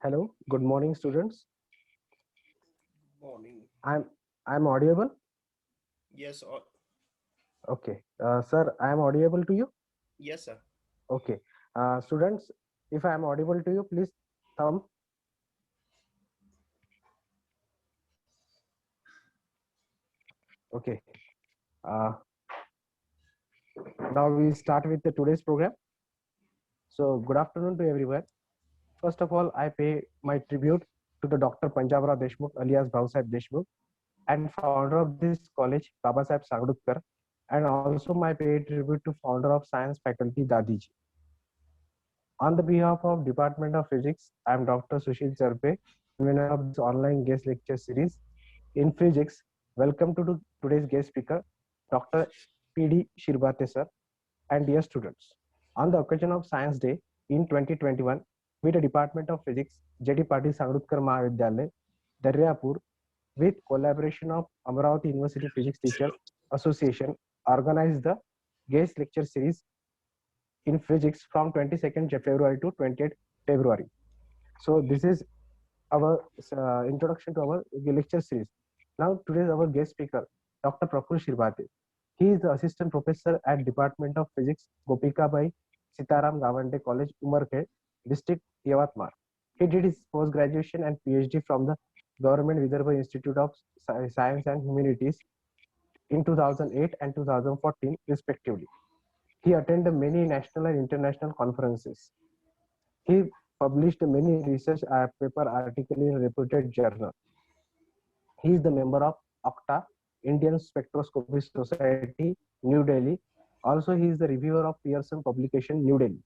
Hello, good morning, students. Morning. I'm I'm audible. Yes, Okay, sir, I'm audible to you. yes, sir. Okay, students, if I'm audible to you, please thumb. Okay. Uh, Now we start with the today's program. So good afternoon to everyone. First of all, I pay my tribute to the Dr. Panjabra Deshmukh alias Bhausaheb Deshmukh and founder of this college, Babasaheb Sangludkar, and also my pay tribute to founder of science faculty Dadiji. On the behalf of Department of Physics, I am Dr. Sushil Charpe, convener of this online guest lecture series in physics. Welcome to today's guest speaker, Dr. P.D. Shirbhate sir, and dear students. On the occasion of Science Day in 2021, we the Department of Physics, J.D. Patil Sangludkar Mahavidyalaya, Daryapur, with collaboration of Amravati University Physics Teacher Association, organized the guest lecture series in physics from 22nd February to 28th February. So this is our introduction to our lecture series. Now today's our guest speaker, Dr. Prakrus Shirbhate. He is the assistant professor at Department of Physics, Gopika Bai Sitaram Gawande College, Umarkhed, District Yavatmal. He did his post graduation and PhD from the Government Vidarbha Institute of Science and Humanities in 2008 and 2014 respectively. He attended many national and international conferences. He published many research paper articles in reputed journal. He is the member of OCTA, Indian Spectroscopy Society, New Delhi. Also, he is the reviewer of Pearson publication, New Delhi.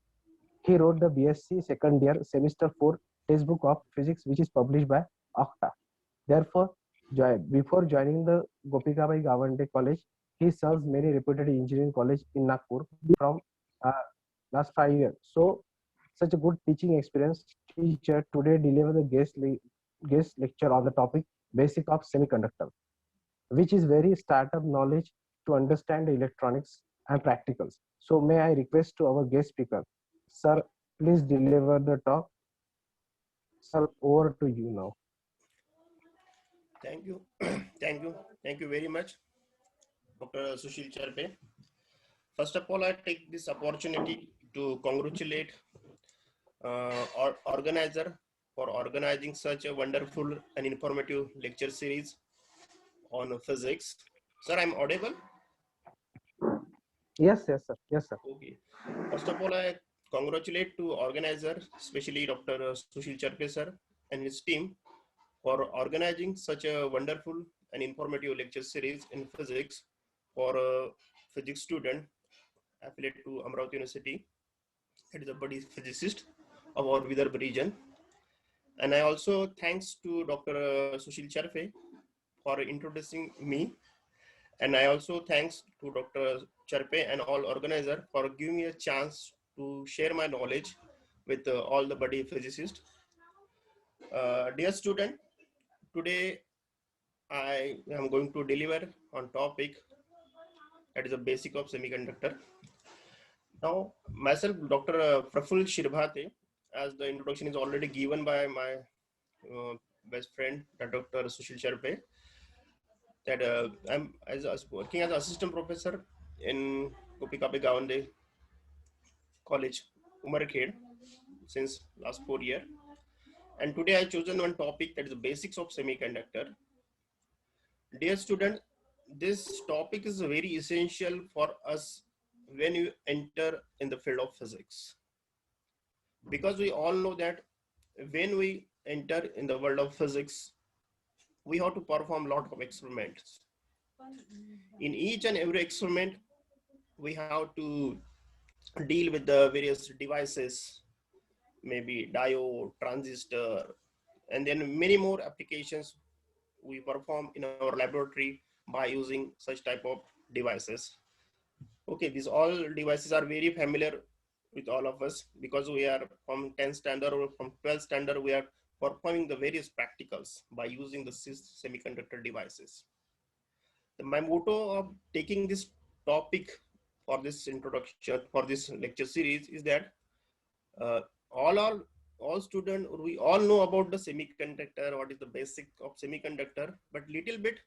He wrote the BSc second year semester 4 textbook of physics, which is published by OCTA. Therefore, before joining the Gopikabai Gawande College, he serves many reputed engineering college in Nagpur from uh, last 5 years. So, such a good teaching experience. Teacher today deliver the guest lecture on the topic Basic of Semiconductor, which is very startup knowledge to understand the electronics and practicals. So, may I request to our guest speaker, sir, please deliver the talk. Sir, over to you now. Thank you. Thank you very much, Dr. Sushil Charpe. First of all, I take this opportunity to congratulate our organizer for organizing such a wonderful and informative lecture series on physics. Sir, I'm audible? Yes, sir. Yes, sir. Okay. First of all, I congratulate to organizer, especially Dr. Sushil Charpe sir and his team for organizing such a wonderful and informative lecture series in physics for a physics student affiliated to Amravati University. That is a buddy physicist of our Vidarbha region. And I also thanks to Dr. Sushil Charpe for introducing me. And I also thanks to Dr. Charpe and all organizer for giving me a chance to share my knowledge with all the buddy physicists. Dear student, today I am going to deliver on topic that is the basic of semiconductor. Now, myself, Dr. Praful Shirbhate, as the introduction is already given by my best friend, Dr. Sushil Charpe, that I'm working as assistant professor in Gopikabe Gawande College, Umarkhed, since last 4 years. And today I chosen one topic that is the basics of semiconductor. Dear student, this topic is very essential for us when you enter in the field of physics, because we all know that when we enter in the world of physics, we have to perform a lot of experiments. In each and every experiment, we have to deal with the various devices, maybe diode, transistor, and then many more applications we perform in our laboratory by using such type of devices. Okay, these all devices are very familiar with all of us because we are from 10th standard or from 12th standard, we are performing the various practicals by using the semiconductor devices. My motto of taking this topic for this introduction, for this lecture series is that all all students, we all know about the semiconductor, what is the basic of semiconductor, but little bit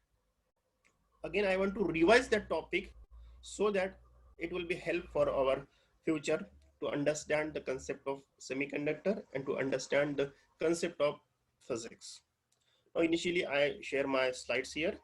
again I want to revise that topic so that it will be help for our future to understand the concept of semiconductor and to understand the concept of physics. Now initially I share my slides here.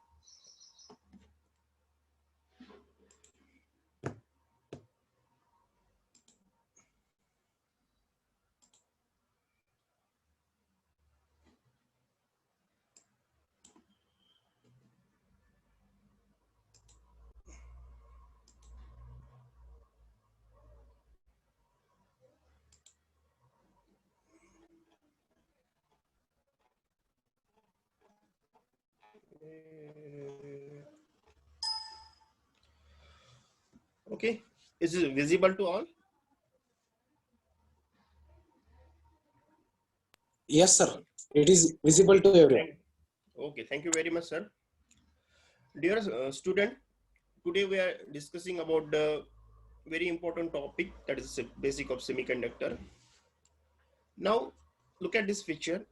Okay, is it visible to all? Yes, sir. It is visible to everyone. Okay, thank you very much, sir. Dear student, today we are discussing about the very important topic, that is the basic of semiconductor. Now look at this picture.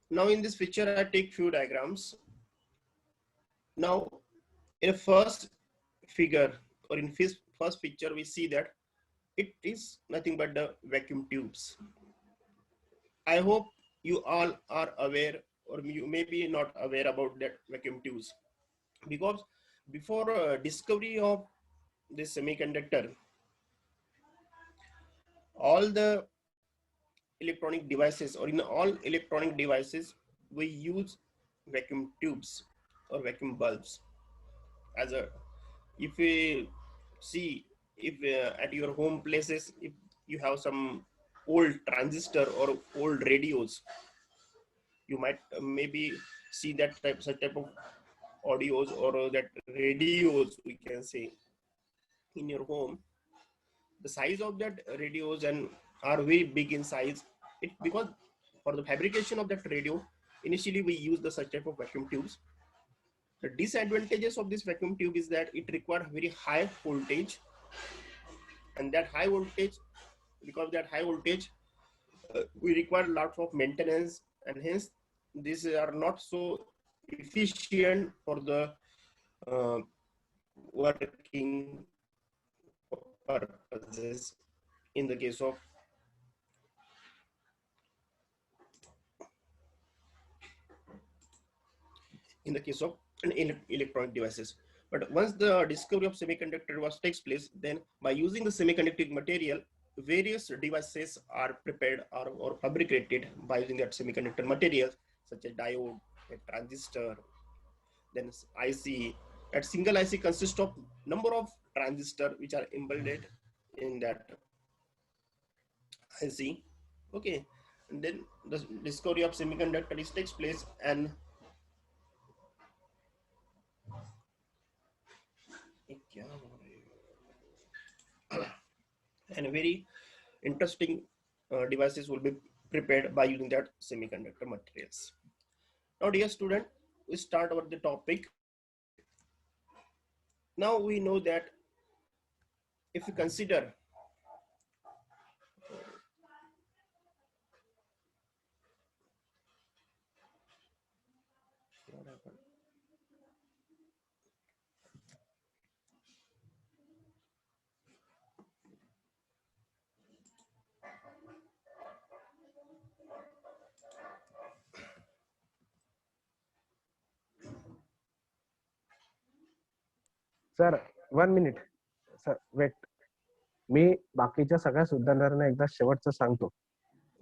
Now in this picture I take few diagrams. Now in the first figure or in first picture we see that it is nothing but the vacuum tubes. I hope you all are aware, or you may be not aware about that vacuum tubes, because before discovery of this semiconductor, all the electronic devices, or in all electronic devices, we use vacuum tubes or vacuum bulbs as a, if we see, if at your home places, if you have some old transistor or old radios, you might maybe see that such type of audios or that radios, we can say, in your home. The size of that radios and are very big in size. It because for the fabrication of that radio, initially we use the such type of vacuum tubes. The disadvantages of this vacuum tube is that it requires very high voltage, and that high voltage, because that high voltage, we require lots of maintenance, and hence these are not so efficient for the uh, working purposes in the case of electronic devices. But once the discovery of semiconductor was takes place, then by using the semiconducting material, various devices are prepared or fabricated by using that semiconductor material, such as diode, a transistor, then IC. That single IC consists of number of transistors which are embedded in that IC. Okay, and then the discovery of semiconductor is takes place, and very interesting devices will be prepared by using that semiconductor materials. Now, dear student, we start over the topic. Now we know that if you consider sir 1 minute sir wait. मी बाकीच्या सगळ्या सुधारणाऱ्यांना एकदा शेवटचं सांगतो.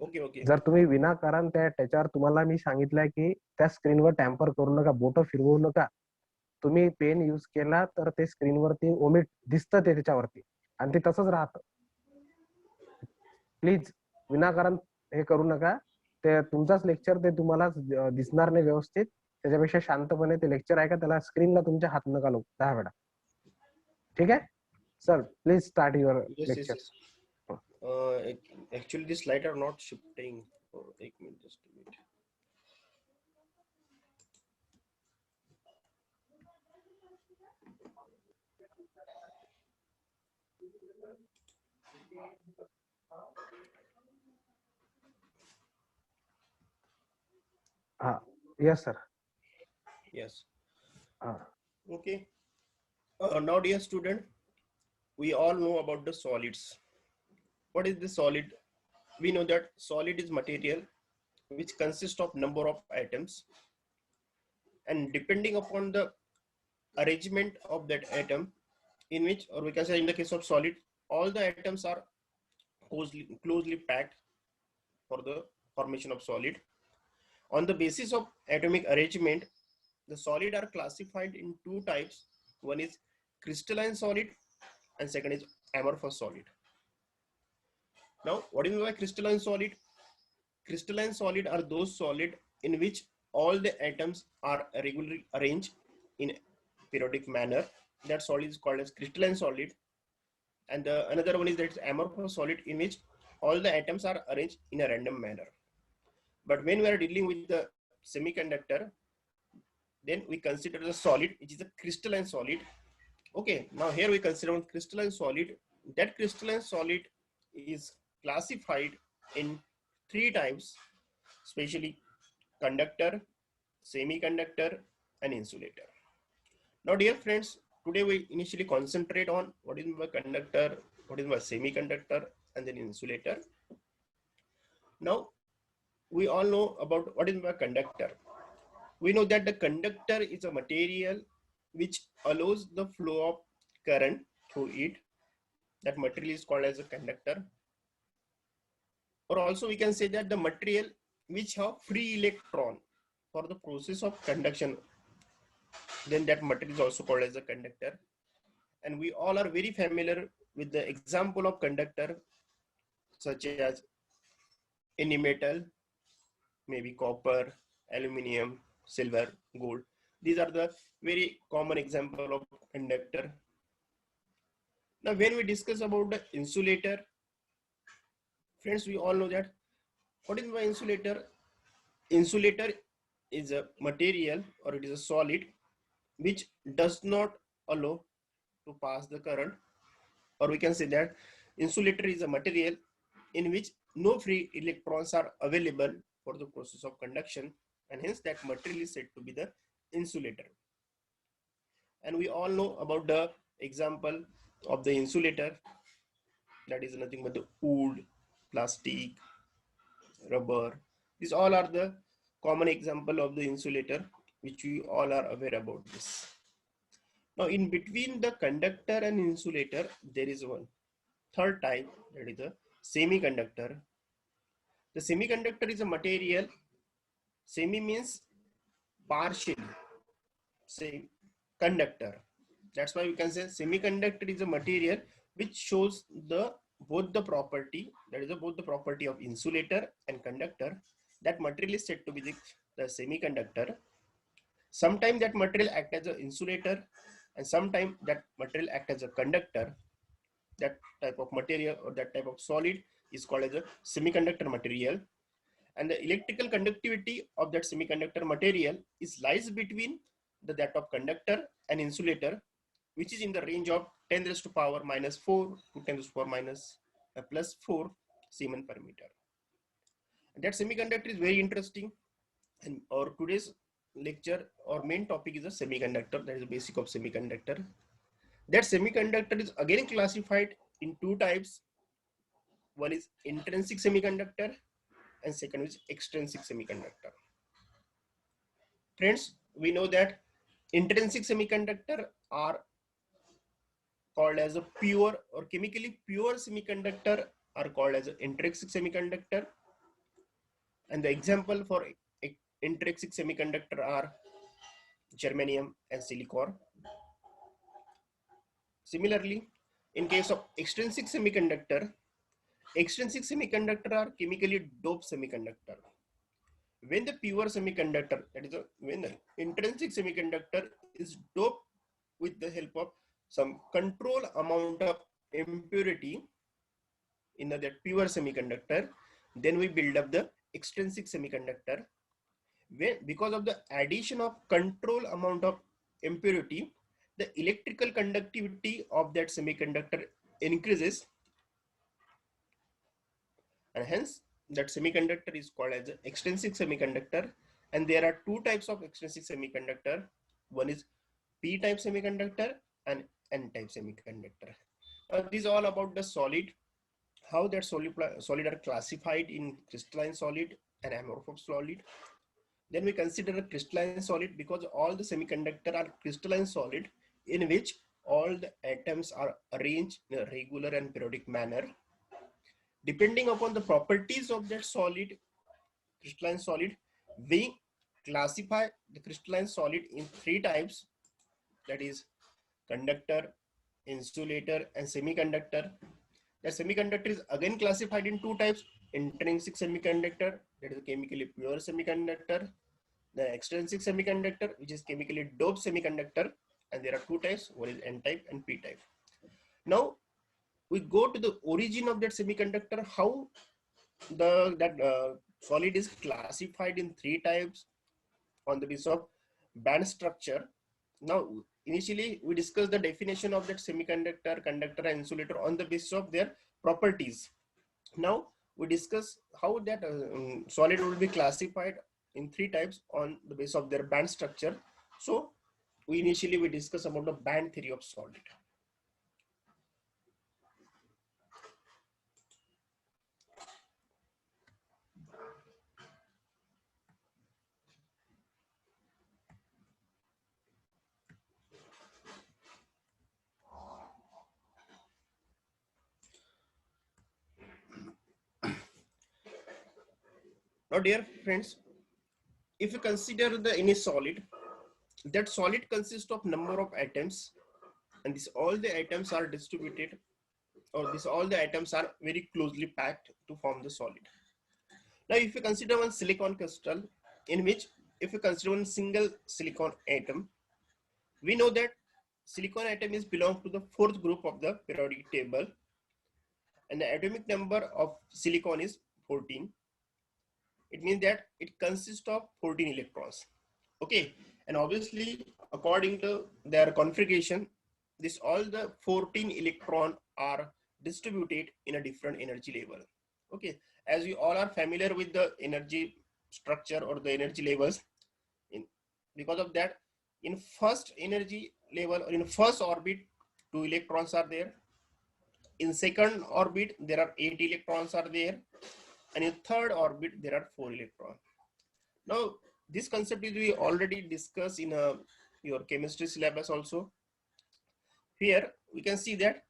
Okay okay जर तुम्ही विनाकारण त्याच्यावर तुम्हाला मी सांगितलंय की त्या स्क्रीनवर टॅम्पर करू नका, बोट फिरवू नका, तुम्ही पेन यूज केला तर ते स्क्रीनवरती ओमिट दिसतं ते त्याच्यावरती, आणि ते तसंच राहतं. प्लीज विनाकारण हे करू नका. ते तुमचाच लेक्चर ते तुम्हाला दिसणार नाही व्यवस्थित. त्याच्यापेक्षा शांतपणे ते लेक्चर ऐका, त्याला स्क्रीनला तुमच्या हात नका लावू 10 वेळा. ठीक आहे sir, please start your lecture. Actually the slides are not shifting. एक minute, just a minute. Yes, sir. Yes. Uh, Okay. Now, dear student, we all know about the solids. What is the solid? We know that solid is material which consists of number of atoms, and depending upon the arrangement of that atom, in which, or we can say in the case of solid, all the atoms are closely packed for the formation of solid. On the basis of atomic arrangement, the solid are classified in two types. One is crystalline solid and second is amorphous solid. Now, what do you mean by crystalline solid? Crystalline solid are those solid in which all the atoms are regularly arranged in periodic manner. That solid is called as crystalline solid. And the another one is that amorphous solid in which all the atoms are arranged in a random manner. But when we are dealing with the semiconductor, then we consider the solid which is a crystalline solid. Okay, now here we consider one crystalline solid. That crystalline solid is classified in three types, especially conductor, semiconductor, and insulator. Now, dear friends, today we initially concentrate on what is my conductor, what is my semiconductor, and then insulator. Now, we all know about what is my conductor. We know that the conductor is a material which allows the flow of current through it. That material is called as a conductor. Or also we can say that the material which have free electron for the process of conduction, then that material is also called as a conductor. And we all are very familiar with the example of conductor such as any metal, maybe copper, aluminium, silver, gold. These are the very common example of conductor. Now, when we discuss about the insulator, friends, we all know that what is my insulator? Insulator is a material or it is a solid which does not allow to pass the current, or we can say that insulator is a material in which no free electrons are available for the process of conduction, and hence that material is said to be the insulator. And we all know about the example of the insulator, that is nothing but the wood, plastic, rubber. These all are the common example of the insulator which we all are aware about this. Now, in between the conductor and insulator, there is one third type, that is the semiconductor. The semiconductor is a material. Semi means partially. Say conductor. That's why we can say semiconductor is a material which shows the both the property, that is both the property of insulator and conductor. That material is said to be the semiconductor. Sometimes that material act as an insulator, and sometimes that material act as a conductor. That type of material or that type of solid is called as a semiconductor material. And the electrical conductivity of that semiconductor material is lies between that of conductor and insulator, which is in the range of 10 raised to power minus 4 to 10 raised to power minus plus 4 Siemens per meter. And that semiconductor is very interesting, and our today's lecture or main topic is a semiconductor, that is the basic of semiconductor. That semiconductor is again classified in two types. One is intrinsic semiconductor and second is extrinsic semiconductor. Friends, we know that intrinsic semiconductor are called as a pure or chemically pure semiconductor are called as an intrinsic semiconductor. And the example for intrinsic semiconductor are germanium and silicon. Similarly, in case of extrinsic semiconductor are chemically doped semiconductor. When the pure semiconductor, that is when the intrinsic semiconductor is doped with the help of some control amount of impurity in that pure semiconductor, then we build up the extrinsic semiconductor. When, because of the addition of control amount of impurity, the electrical conductivity of that semiconductor increases, and hence that semiconductor is called as an extrinsic semiconductor. And there are two types of extrinsic semiconductor. One is P-type semiconductor and N-type semiconductor. This is all about the solid, how that solid are classified in crystalline solid and amorphous solid. Then we consider a crystalline solid because all the semiconductor are crystalline solid in which all the atoms are arranged in a regular and periodic manner. Depending upon the properties of that solid, crystalline solid, we classify the crystalline solid in three types, that is conductor, insulator, and semiconductor. The semiconductor is again classified in two types: intrinsic semiconductor, that is chemically pure semiconductor; the extrinsic semiconductor, which is chemically doped semiconductor. And there are two types: one is N-type and P-type. Now we go to the origin of that semiconductor, how that solid is classified in three types on the basis of band structure. Now, initially we discussed the definition of that semiconductor, conductor, and insulator on the basis of their properties. Now we discuss how that solid will be classified in three types on the basis of their band structure. So we discuss about the band theory of solid. Now, dear friends, if you consider any solid, that solid consists of number of atoms, and all the atoms are distributed, or all the atoms are very closely packed to form the solid. Now, if you consider one silicon crystal, in which if you consider one single silicon atom, we know that silicon atom is belong to the fourth group of the periodic table, and the atomic number of silicon is 14. It means that it consists of 14 electrons. Okay, and obviously according to their configuration, all the 14 electron are distributed in a different energy level. Okay, as we all are familiar with the energy structure or the energy levels, because of that, in first energy level or in first orbit, 2 electrons are there. In second orbit, there are 8 electrons are there, and in third orbit there are 4 electrons. Now this concept is we already discussed in your chemistry syllabus also. Here we can see that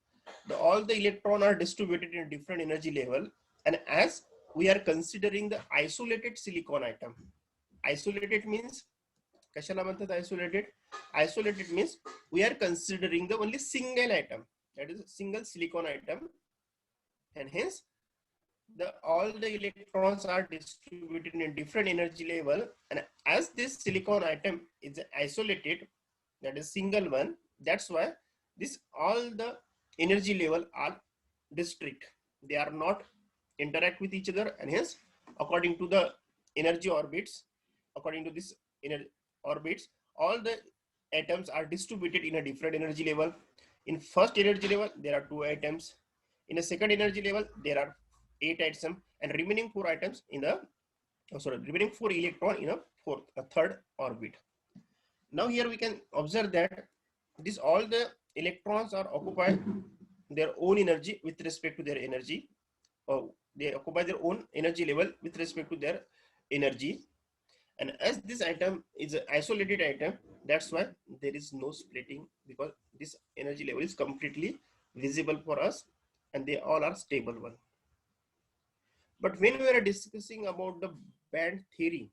all the electrons are distributed in a different energy level, and as we are considering the isolated silicon atom, isolated means kashala म्हणतात isolated? Isolated means we are considering the only single atom, that is a single silicon atom, and hence all the electrons are distributed in a different energy level, and as this silicon atom is isolated, that is single one, that's why all the energy level are discrete. They are not interact with each other, and hence according to the energy orbits, according to this orbits, all the atoms are distributed in a different energy level. In first energy level there are 2 atoms, in a second energy level there are 8 atoms, and remaining 4 atoms in the remaining 4 electron in a third orbit. Now here we can observe that all the electrons are occupy their own energy with respect to their energy, or they occupy their own energy level with respect to their energy. And as this atom is an isolated atom, that's why there is no splitting, because this energy level is completely visible for us, and they all are stable one. But when we are discussing about the band theory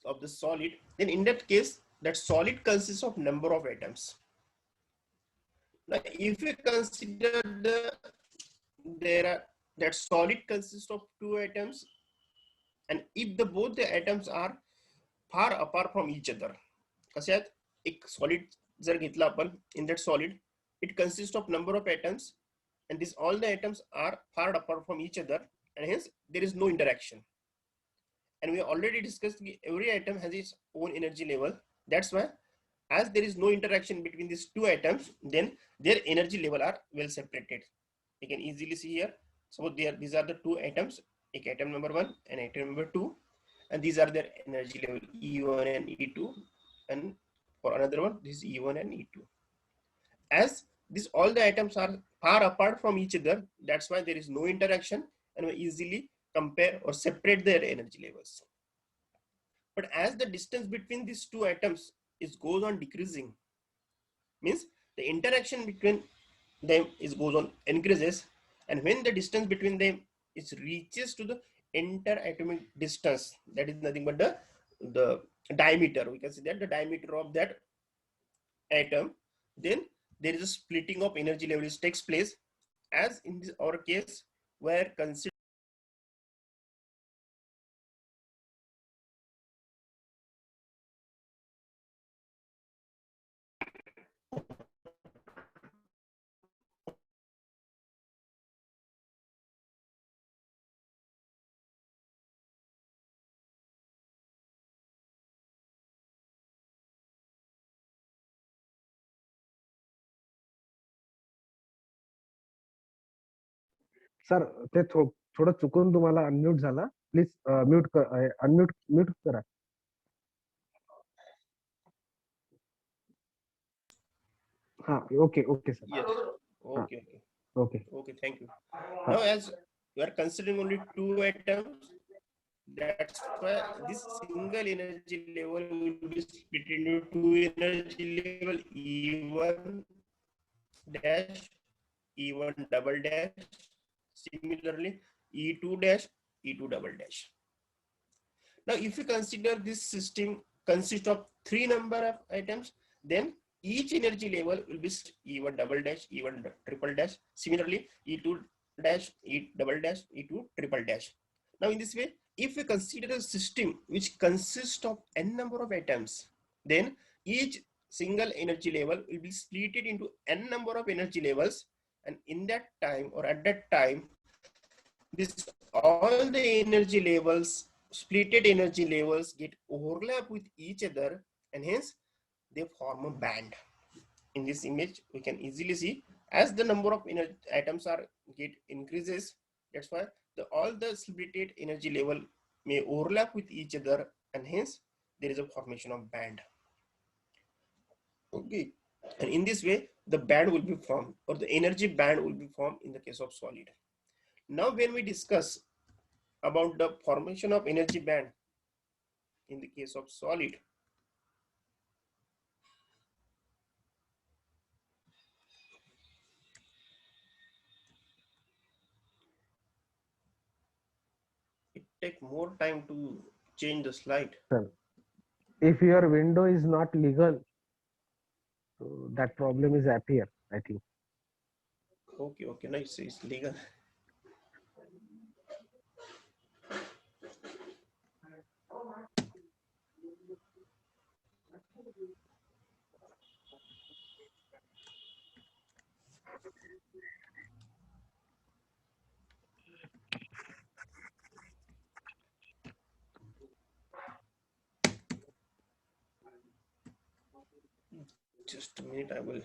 of the solid, then in that case, that solid consists of number of atoms. Now, if we consider that solid consists of 2 atoms, and if both the atoms are far apart from each other, कसे आहेत, एक solid जर घेतला आपण, in that solid it consists of number of atoms, and all the atoms are far apart from each other, and hence there is no interaction. And we already discussed every atom has its own energy level. That's why as there is no interaction between these 2 atoms, then their energy level are well separated. You can easily see here. So these are the 2 atoms, atom number 1 and atom number 2, and these are their energy level E1 and E2, and for another one this is E1 and E2. As this all the atoms are far apart from each other, that's why there is no interaction and we easily compare or separate their energy levels. But as the distance between these two atoms goes on decreasing, means the interaction between them goes on increases, and when the distance between them reaches to the interatomic distance, that is nothing but the diameter, we can say that the diameter of that atom, then there is a splitting of energy levels takes place. As in this our case where consider sir ते थोडं चुकून तुम्हाला unmute झाला, please mute unmute mute करा. हा, okay okay sir. yes, okay, okay okay, thank you. Now as we are considering only two atoms, that's why this single energy level will be split into two energy level E1 dash, E1 double dash, similarly E2 dash, E2 double dash. Now if you consider this system consists of three number of items, then each energy level will be E1 double dash, E1 triple dash, similarly E2 dash, E double dash, E2 triple dash. Now in this way, if we consider a system which consists of n number of atoms, then each single energy level will be split into n number of energy levels, and in that time or at that time, this all the energy levels, splitted energy levels get overlap with each other, and hence they form a band. In this image we can easily see as the number of atoms are get increases, that's why all the splitted energy level may overlap with each other, and hence there is a formation of band. Okay, and in this way the band will be formed, or the energy band will be formed in the case of solid. Now when we discuss about the formation of energy band in the case of solid, it take more time to change the slide. Sir, if your window is not legal, so that problem is appear, I think. Okay, nice, it's legal. Just a minute, I will.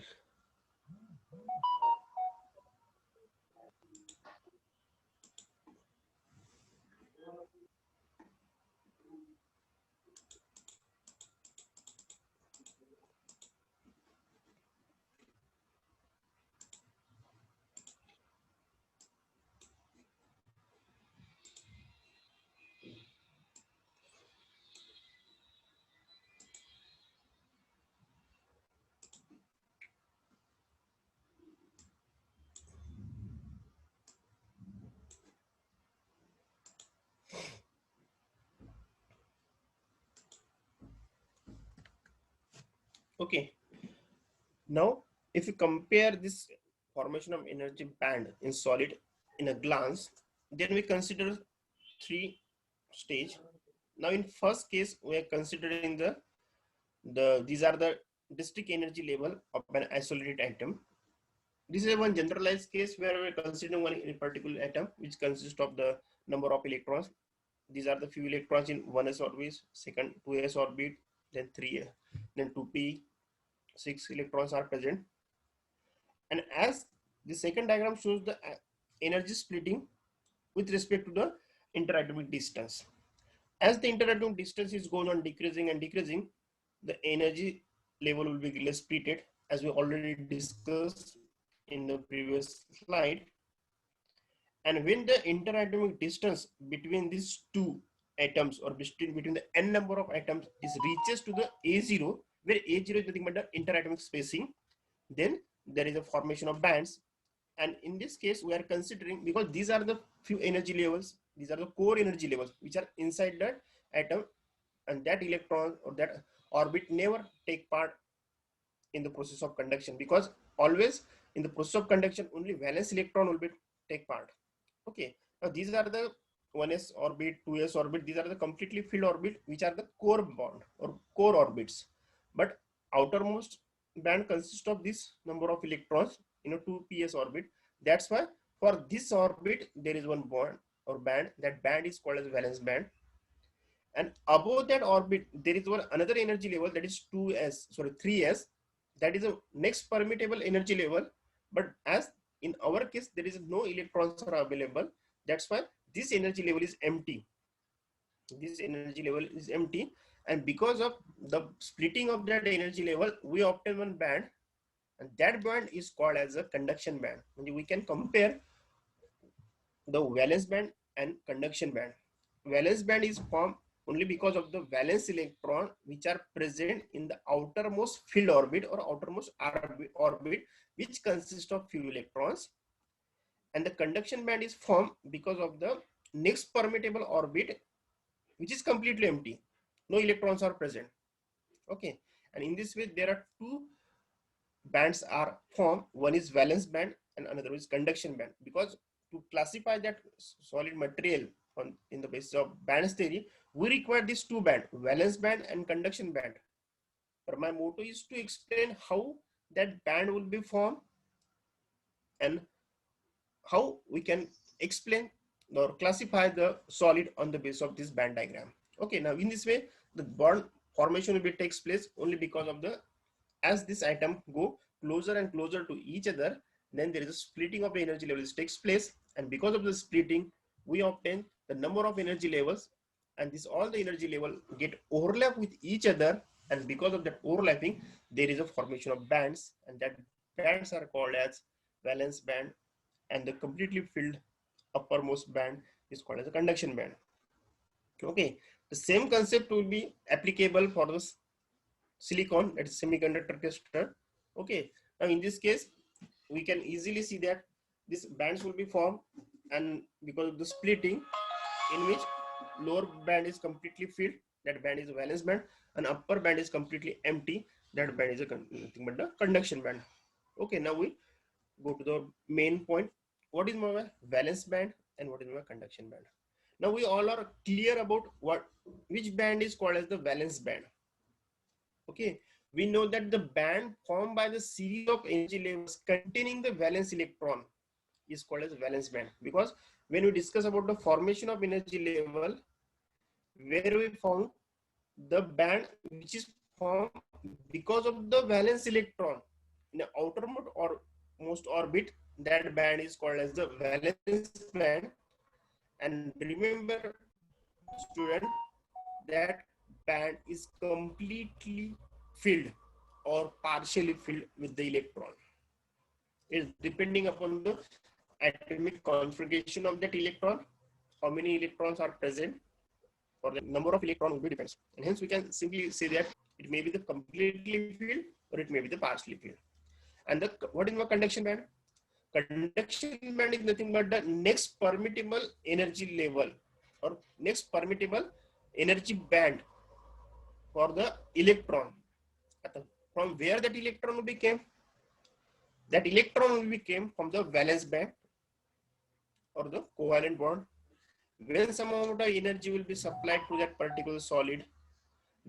Okay, now if you compare this formation of energy band in solid in a glance, then we consider three stage. Now in first case we are considering these are the distinct energy level of an isolated atom. This is one generalized case where we are considering one particular atom which consists of the number of electrons. These are the few electrons in 1s orbit, second 2s orbit, then 3, then 2p, 6 electrons are present. And as the second diagram shows the energy splitting with respect to the interatomic distance. As the interatomic distance is going on decreasing and decreasing, the energy level will be less splitted, as we already discussed in the previous slide. And when the interatomic distance between these two atoms, or between the n number of atoms, is reaches to the A0, where A0 is nothing but the interatomic spacing, then there is a formation of bands. And in this case, we are considering, because these are the few energy levels, these are the core energy levels which are inside that atom, and that electron or that orbit never take part in the process of conduction, because always in the process of conduction only valence electron will be take part. Okay, now these are the 1s orbit, 2s orbit, these are the completely filled orbit which are the core bond or core orbits. But outermost band consists of this number of electrons in a 2ps orbit. That's why for this orbit there is one bond or band. That band is called as valence band. And above that orbit there is one another energy level, that is 3s. That is a next permittable energy level. But as in our case there is no electrons are available, that's why this energy level is empty. This energy level is empty, and because of the splitting of that energy level, we obtain one band, and that band is called as a conduction band. And we can compare the valence band and conduction band. Valence band is formed only because of the valence electron which are present in the outermost filled orbit or outermost orbit, which consists of few electrons. And the conduction band is formed because of the next permittable orbit which is completely empty, no electrons are present. Okay, and in this way there are two bands are formed. One is valence band and another is conduction band. Because to classify that solid material in the basis of bands theory, we require these two bands, valence band and conduction band. But my motto is to explain how that band will be formed and how we can explain or classify the solid on the basis of this band diagram. Okay, now in this way the bond formation will be takes place only because of the, as this atom go closer and closer to each other, then there is a splitting of the energy levels takes place, and because of the splitting we obtain the number of energy levels, and this all the energy level get overlap with each other, and because of that overlapping there is a formation of bands, and that bands are called as valence band, and the completely filled uppermost band is called as a conduction band. Okay, the same concept will be applicable for the silicon, that is semiconductor cluster. Okay, now in this case we can easily see that these bands will be formed, and because of the splitting in which lower band is completely filled, that band is a valence band, and upper band is completely empty, that band is nothing but the conduction band. Okay, now we go to the main point. What is my valence band and what is my conduction band? Now we all are clear about which band is called as the valence band. Okay, we know that the band formed by the series of energy levels containing the valence electron is called as valence band, because when we discuss about the formation of energy level, where we found the band which is formed because of the valence electron in the outermost or most orbit, that band is called as the valence band. And remember student, that band is completely filled or partially filled with the electron. It's depending upon the atomic configuration of that electron, how many electrons are present, or the number of electron will be depends. And hence we can simply say that it may be the completely filled or it may be the partially filled. And what is my conduction band? Conduction band is nothing but the next permittable energy level or next permittable energy band for the electron. From where that electron will become? That electron will become from the valence band or the covalent bond. When some amount of energy will be supplied to that particular solid,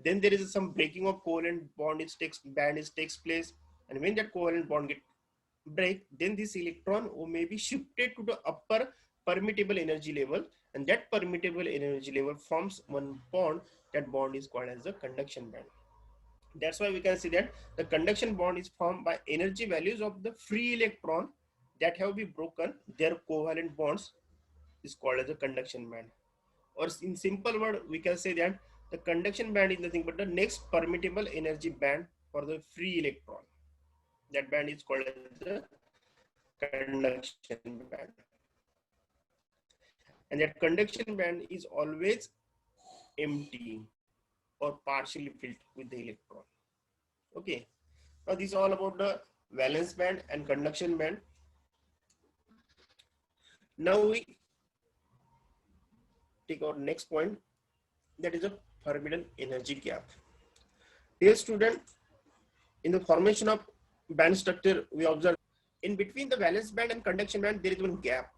then there is some breaking of covalent bond takes place, and when that covalent bond get break, then this electron may be shifted to the upper permittable energy level, and that permittable energy level forms one bond. That bond is called as the conduction band. That's why we can see that the conduction bond is formed by energy values of the free electron that have been broken. Their covalent bonds is called as a conduction band. or in simple word, we can say that the conduction band is nothing but the next permittable energy band for the free electron. That band is called as the conduction band. And that conduction band is always empty or partially filled with the electron. Okay. Now this is all about the valence band and conduction band. Now we take our next point, that is a Pyramidal energy gap. Dear student, in the formation of band structure, we observe in between the valence band and conduction band, there is one gap.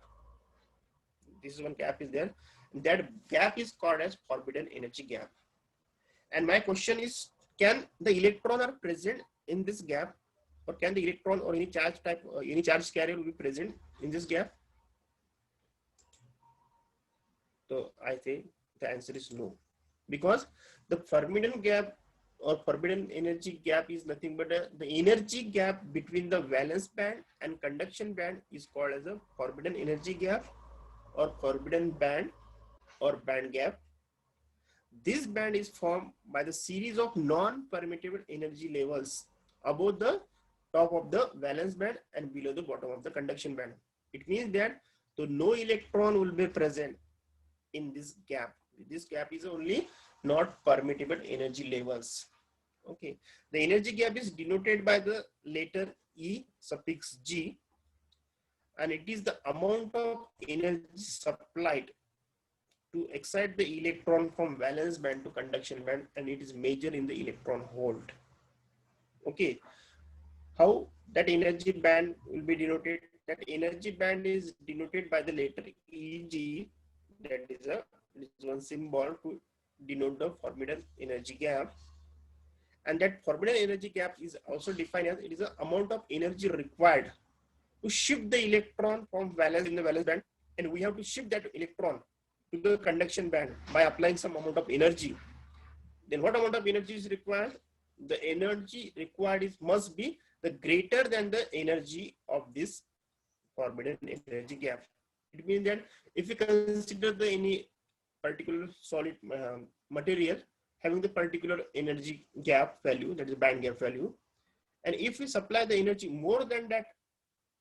This is one gap is there. That gap is called as Pyramidal energy gap. And my question is, can the electron are present in this gap, or can the electron or any charge type or any charge carrier will be present in this gap? So I say the answer is no, because the Pyramidal gap or Pyramidal energy gap is nothing but the energy gap between the valence band and conduction band is called as a Pyramidal energy gap or Pyramidal band or band gap. This band is formed by the series of non-permittable energy levels above the top of the valence band and below the bottom of the conduction band. It means that no electron will be present in this gap. This gap is only not permittable energy levels. Okay, the energy gap is denoted by the letter E suffix G, and it is the amount of energy supplied to excite the electron from valence band to conduction band, and it is measured in the electron volt. Okay, how that energy band will be denoted? That energy band is denoted by the letter EG. That is one symbol to denote the Pyramidal energy gap. And that Pyramidal energy gap is also defined as it is the amount of energy required to shift the electron from valence in the valence band, and we have to shift that electron to the conduction band by applying some amount of energy. Then what amount of energy is required? The energy required must be the greater than the energy of this Pyramidal energy gap. It means that if we consider any particular solid material having the particular energy gap value, that is band gap value, and if we supply the energy more than that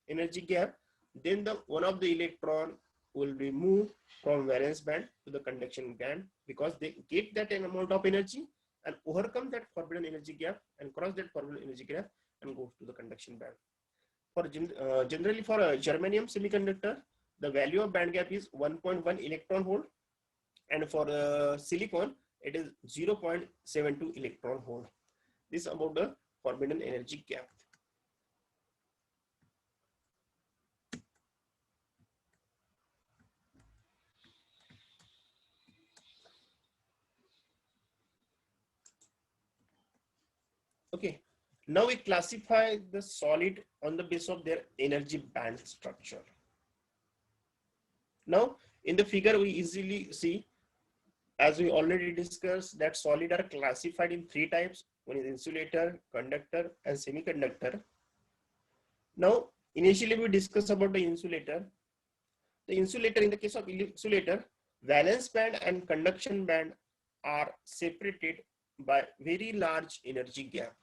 energy gap, then one of the electron will be moved from valence band to the conduction band, because they get that amount of energy and overcome that Pyramidal energy gap and cross that Pyramidal energy gap and go to the conduction band. For generally for a germanium semiconductor, the value of band gap is 1.1 electron volt, and for silicon it is 0.72 electron volt. This is about the Pyramidal energy gap. Okay, now we classify the solid on the basis of their energy band structure. Now in the figure we easily see, as we already discussed, that solid are classified in three types. One is insulator, conductor, and semiconductor. Now initially we discussed about the insulator. The insulator, in the case of insulator, valence band and conduction band are separated by very large energy gap.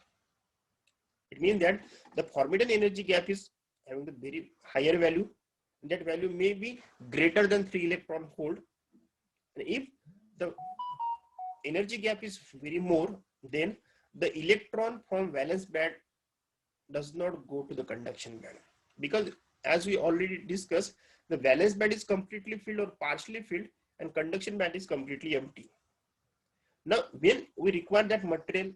It means that the Pyramidal energy gap is having the very higher value. That value may be greater than 3 electron volt. And if the energy gap is very more, then the electron from valence band does not go to the conduction band, because as we already discussed, the valence band is completely filled or partially filled, and conduction band is completely empty. Now when we require that material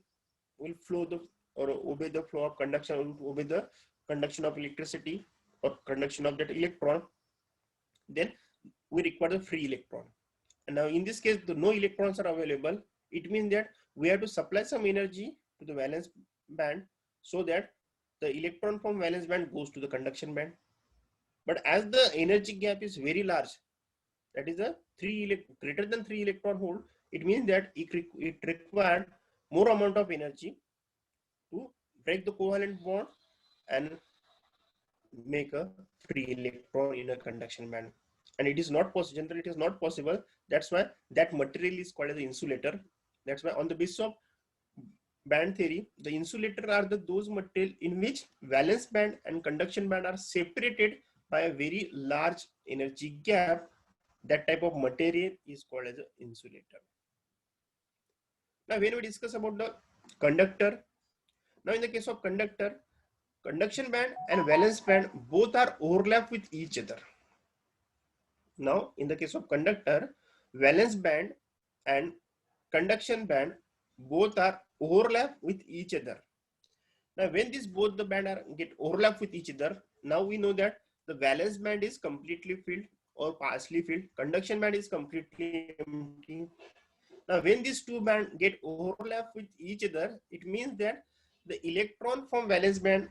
will flow or obey the flow of conduction, or obey the conduction of electricity or conduction of that electron, then we require the free electron. And now in this case, no electrons are available. It means that we have to supply some energy to the valence band so that the electron from valence band goes to the conduction band. But as the energy gap is very large, that is a greater than 3 electron volt, it means that it required more amount of energy to break the covalent bond and make a free electron in a conduction band. and it is not possible. Generally, it is not possible. That's why that material is called as an insulator. That's why on the basis of band theory, the insulator are those material in which valence band and conduction band are separated by a very large energy gap. That type of material is called as an insulator. Now, when we discuss about the conductor, now in the case of conductor, conduction band and valence band both are overlap with each other. Now, in the case of conductor, valence band and conduction band both are overlap with each other. Now, when these both the band are get overlap with each other, now we know that the valence band is completely filled or partially filled. Conduction band is completely empty. Now, when these two bands get overlap with each other, it means that the electron from valence band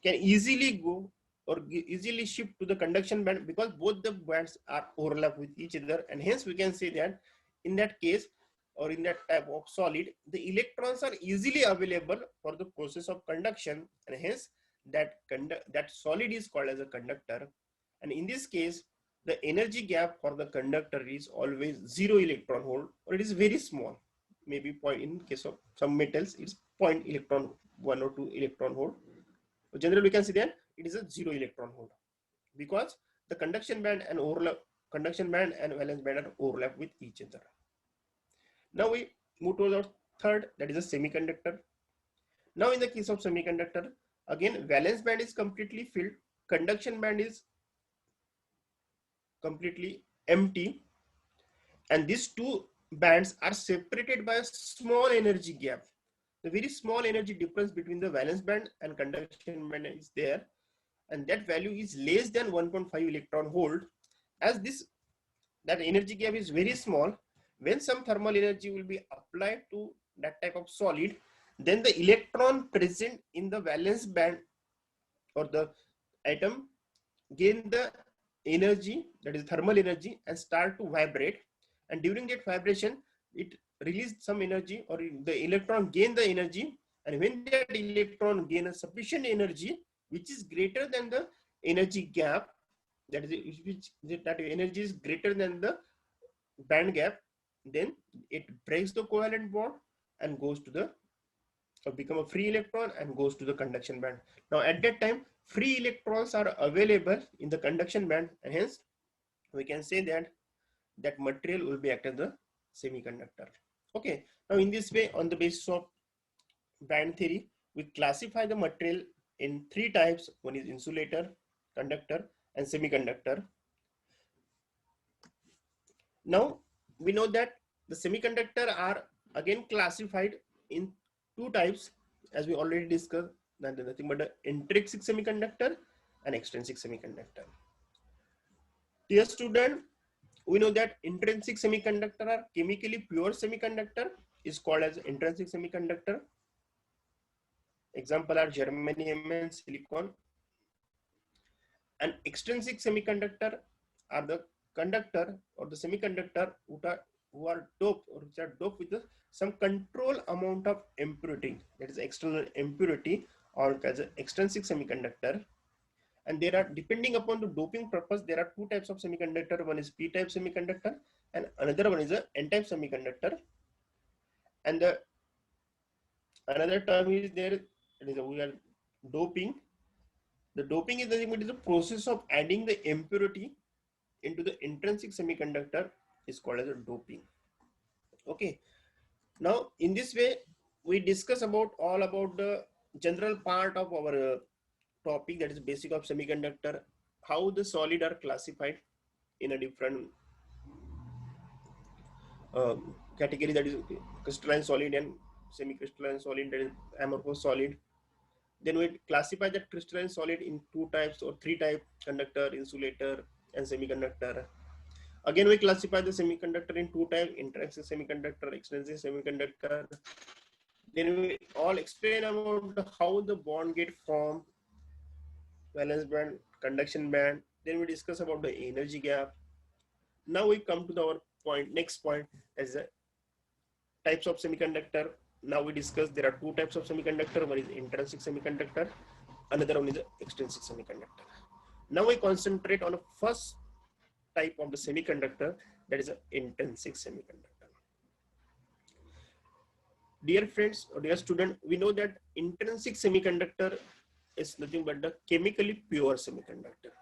can easily go or easily shift to the conduction band because both the bands are overlap with each other, and hence we can say that in that case or in that type of solid, the electrons are easily available for the process of conduction, and hence that solid is called as a conductor. And in this case, the energy gap for the conductor is always 0 electron volt, or it is very small, maybe point. In case of some metals, it's 0.1 electron, 1 or 2 electron volt. Generally, we can see that it is a 0 electron volt because the conduction band and valence band are overlap with each other. Now we move to the third, that is a semiconductor. Now in the case of semiconductor, again valence band is completely filled, conduction band is completely empty, and these two bands are separated by a small energy gap. The very small energy difference between the valence band and conduction band is there, and that value is less than 1.5 electron volt. As that energy gap is very small, when some thermal energy will be applied to that type of solid, then the electron present in the valence band or the atom gain the energy, that is thermal energy, and start to vibrate, and during that vibration it released some energy, or the electron gain the energy, and when that electron gain a sufficient energy which is greater than the energy gap, that energy is greater than the band gap, then it breaks the covalent bond and goes to the become a free electron and goes to the conduction band. Now at that time, free electrons are available in the conduction band, and hence we can say that that material will be act as the semiconductor. Okay, now in this way, on the basis of band theory, we classify the material in three types. One is insulator, conductor, and semiconductor. Now we know that the semiconductor are again classified in two types, as we already discussed, that is nothing but the intrinsic semiconductor and extrinsic semiconductor. Dear student, we know that intrinsic semiconductor are chemically pure semiconductor is called as intrinsic semiconductor. Example are germanium and silicon. And extrinsic semiconductor are the conductor or the semiconductor who are doped or which are doped with some control amount of impurity, that is external impurity, or as an extrinsic semiconductor. And there are, depending upon the doping purpose, there are two types of semiconductor. One is p-type semiconductor and another one is a n-type semiconductor. And the another term is there, that is we are doping. The doping is nothing but is the process of adding the impurity into the intrinsic semiconductor is called as a doping. Okay. Now in this way, we discuss about all about the general part of our topic, that is basic of semiconductor, how the solid are classified in a different category, that is crystalline solid and semi-crystalline solid, that is amorphous solid. Then we classify that crystalline solid in two types or three types: conductor, insulator, and semiconductor. Again, we classify the semiconductor in two types: intrinsic semiconductor, extrinsic semiconductor. Then we all explain about how the bond get formed, valence band, conduction band. Then we discuss about the energy gap. Now we come to our next point, as the types of semiconductor. Now we discuss there are two types of semiconductor. One is intrinsic semiconductor, another one is extrinsic semiconductor. Now we concentrate on the first type of the semiconductor, that is an intrinsic semiconductor. Dear friends or dear student, we know that intrinsic semiconductor is nothing but the chemically pure semiconductor,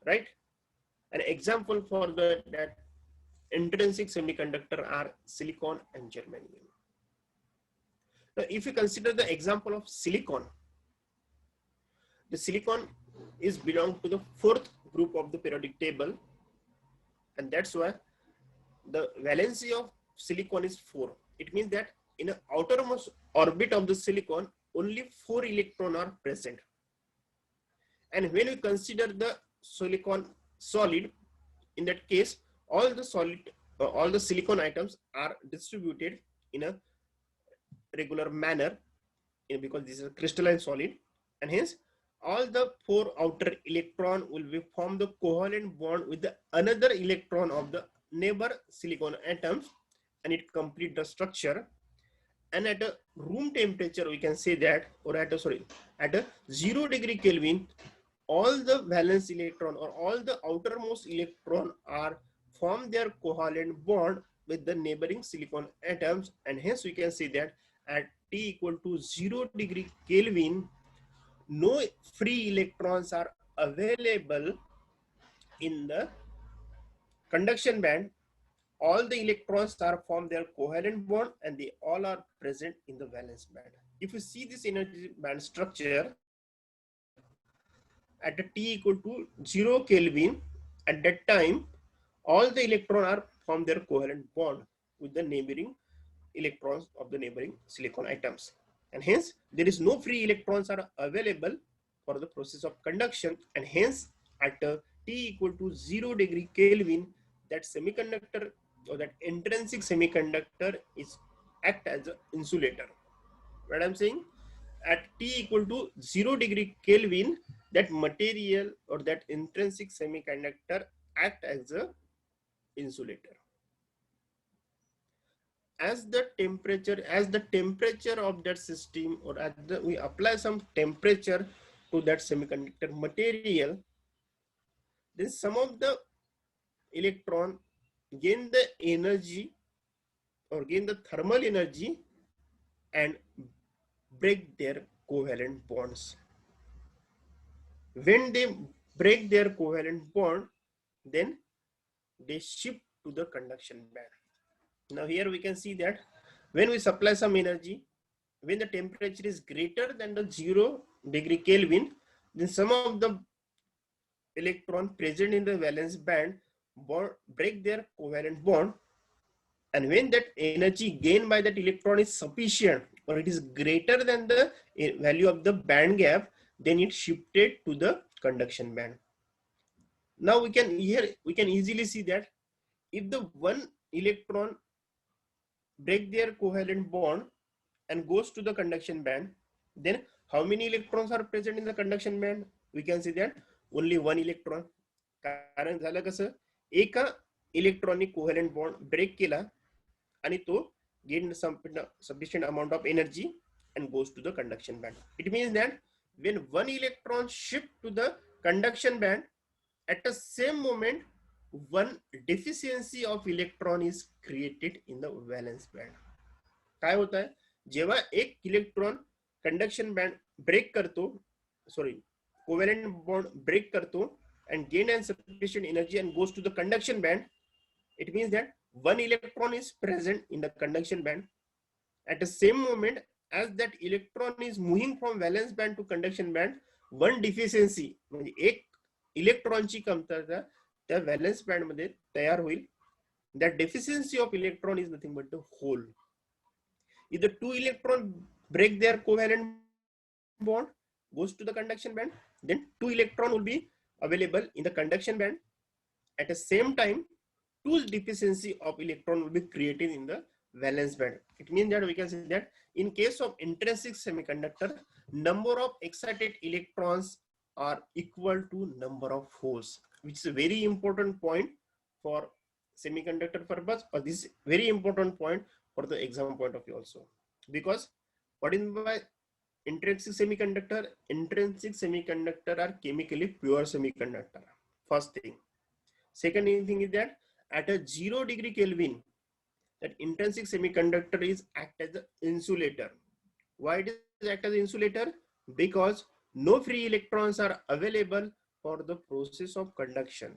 right? An example for that intrinsic semiconductor are silicon and germanium. Now, if you consider the example of silicon, the silicon is belong to the fourth group of the periodic table, and that's why the valency of silicon is 4. It means that in the outermost orbit of the silicon, only 4 electrons are present. And when we consider the silicon solid, in that case, all the silicon atoms are distributed in a regular manner, because this is a crystalline solid, and hence all the 4 outer electron will be form the covalent bond with the another electron of the neighbor silicon atoms, and it complete the structure. And at a room temperature, we can say that, or at a 0 degree Kelvin, all the valence electron or all the outermost electron are form their covalent bond with the neighboring silicon atoms, and hence we can say that at T equal to 0 degree Kelvin, no free electrons are available in the conduction band. All the electrons are form their covalent bond, and they all are present in the valence band. If you see this energy band structure at a T equal to 0 Kelvin, at that time, all the electrons are form their covalent bond with the neighboring electrons of the neighboring silicon atoms, and hence there is no free electrons are available for the process of conduction, and hence at a T equal to 0 degree Kelvin, that semiconductor or that intrinsic semiconductor is act as an insulator. What I'm saying, at T equal to 0 degree Kelvin, that material or that intrinsic semiconductor act as a insulator. As the temperature of that system, or we apply some temperature to that semiconductor material, then some of the electron gain the energy or gain the thermal energy and break their covalent bonds. When they break their covalent bond, then they shift to the conduction band. Now here we can see that when we supply some energy, when the temperature is greater than the 0 degree Kelvin, then some of the electron present in the valence band break their covalent bond, and when that energy gained by that electron is sufficient or it is greater than the value of the band gap, then it shifted to the conduction band. Now we can easily see that if the one electron break their covalent bond and goes to the conduction band, then how many electrons are present in the conduction band? We can see that only one electron. कारण झालं कसं, एका electronic covalent bond break केला आणि तो gained sufficient amount of energy and goes to the conduction band. It means that when one electron shift to the conduction band, at the same moment one deficiency of electron is created in the valence band. काय होता है, जेव्हा एक electron conduction band break करतो, covalent bond break करतो and gain and sufficient energy and goes to the conduction band, it means that one electron is present in the conduction band. At the same moment as that electron is moving from valence band to conduction band, one deficiency म्हणजे एक इलेक्ट्रॉनची कमतरता त्या valence band मध्ये तयार होईल. That deficiency of electron is nothing but the hole. If the two electrons break their covalent bond, goes to the conduction band, then two electrons will be available in the conduction band. At the same time, two deficiency of electron will be created in the valence band. It means that we can say that in case of intrinsic semiconductor, number of excited electrons are equal to number of holes, which is a very important point for semiconductor purpose, or this is very important point for the exam point of view also. Because what is by intrinsic semiconductor? Intrinsic semiconductor are chemically pure semiconductor. First thing. Second thing is that at a 0 degree Kelvin, that intrinsic semiconductor is act as an insulator. Why it is act as an insulator? Because no free electrons are available for the process of conduction.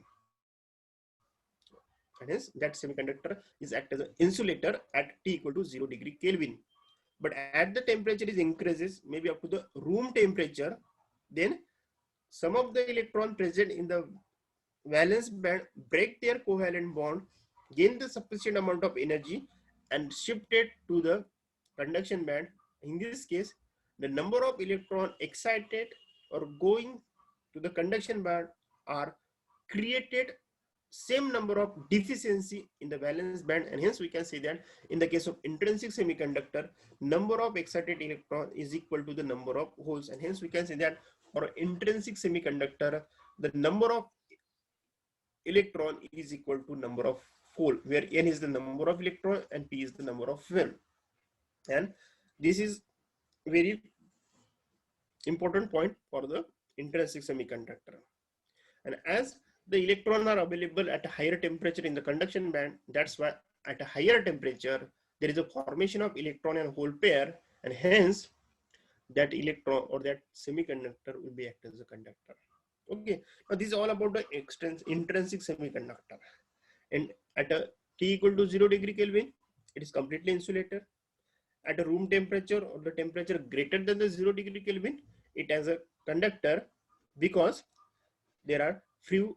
And hence that semiconductor is act as an insulator at T equal to 0 degree Kelvin. But at the temperature is increases, maybe up to the room temperature, then some of the electron present in the valence band break their covalent bond, gain the sufficient amount of energy and shift it to the conduction band. In this case, the number of electron excited or going to the conduction band are created same number of deficiency in the valence band, and hence we can say that in the case of intrinsic semiconductor, number of excited electron is equal to the number of holes, and hence we can say that for intrinsic semiconductor, the number of electron is equal to number of hole, where n is the number of electron and p is the number of film. And this is very important point for the intrinsic semiconductor. And as the electrons are available at a higher temperature in the conduction band, that's why at a higher temperature there is a formation of electron and hole pair, and hence that electron or that semiconductor will be act as a conductor. Okay, now this is all about the intrinsic semiconductor. And at a T equal to 0 degree Kelvin, it is completely insulator. At a room temperature or the temperature greater than the 0 degree Kelvin, it has a conductor because there are few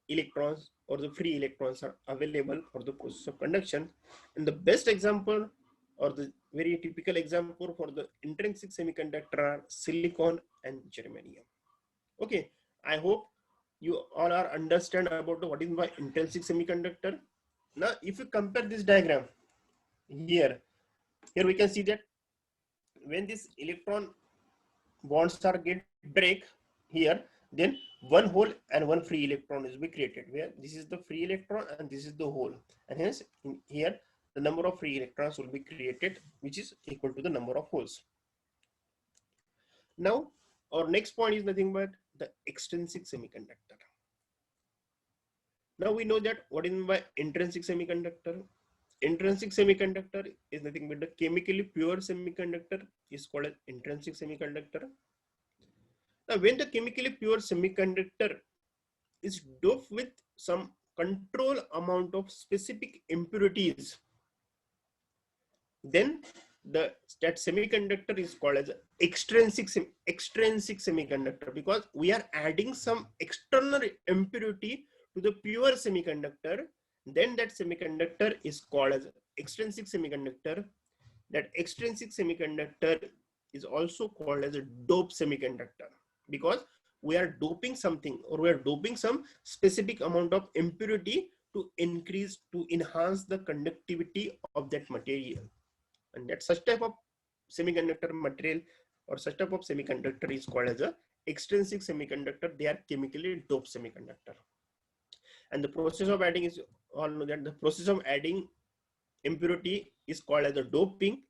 electrons or the free electrons are available for the process of conduction. And the best example or the very typical example for the intrinsic semiconductor are silicon and germanium. Okay, I hope you all are understand about what is my intrinsic semiconductor. Now, if you compare this diagram here we can see that when this electron bonds are get break here, then one hole and one free electron is be created, where this is the free electron and this is the hole, and hence here the number of free electrons will be created, which is equal to the number of holes. Now our next point is nothing but the extrinsic semiconductor. Now we know that what is by intrinsic semiconductor. Intrinsic semiconductor is nothing but the chemically pure semiconductor is called as intrinsic semiconductor. Now, when the chemically pure semiconductor is doped with some control amount of specific impurities, then that semiconductor is called as extrinsic semiconductor, because we are adding some external impurity to the pure semiconductor. Then that semiconductor is called as extrinsic semiconductor. That extrinsic semiconductor is also called as a dope semiconductor, because we are doping something or we are doping some specific amount of impurity to enhance the conductivity of that material. And that such type of semiconductor material or such type of semiconductor is called as a extrinsic semiconductor. They are chemically doped semiconductor. And the process of adding is all know that the process of adding impurity is called as a doping,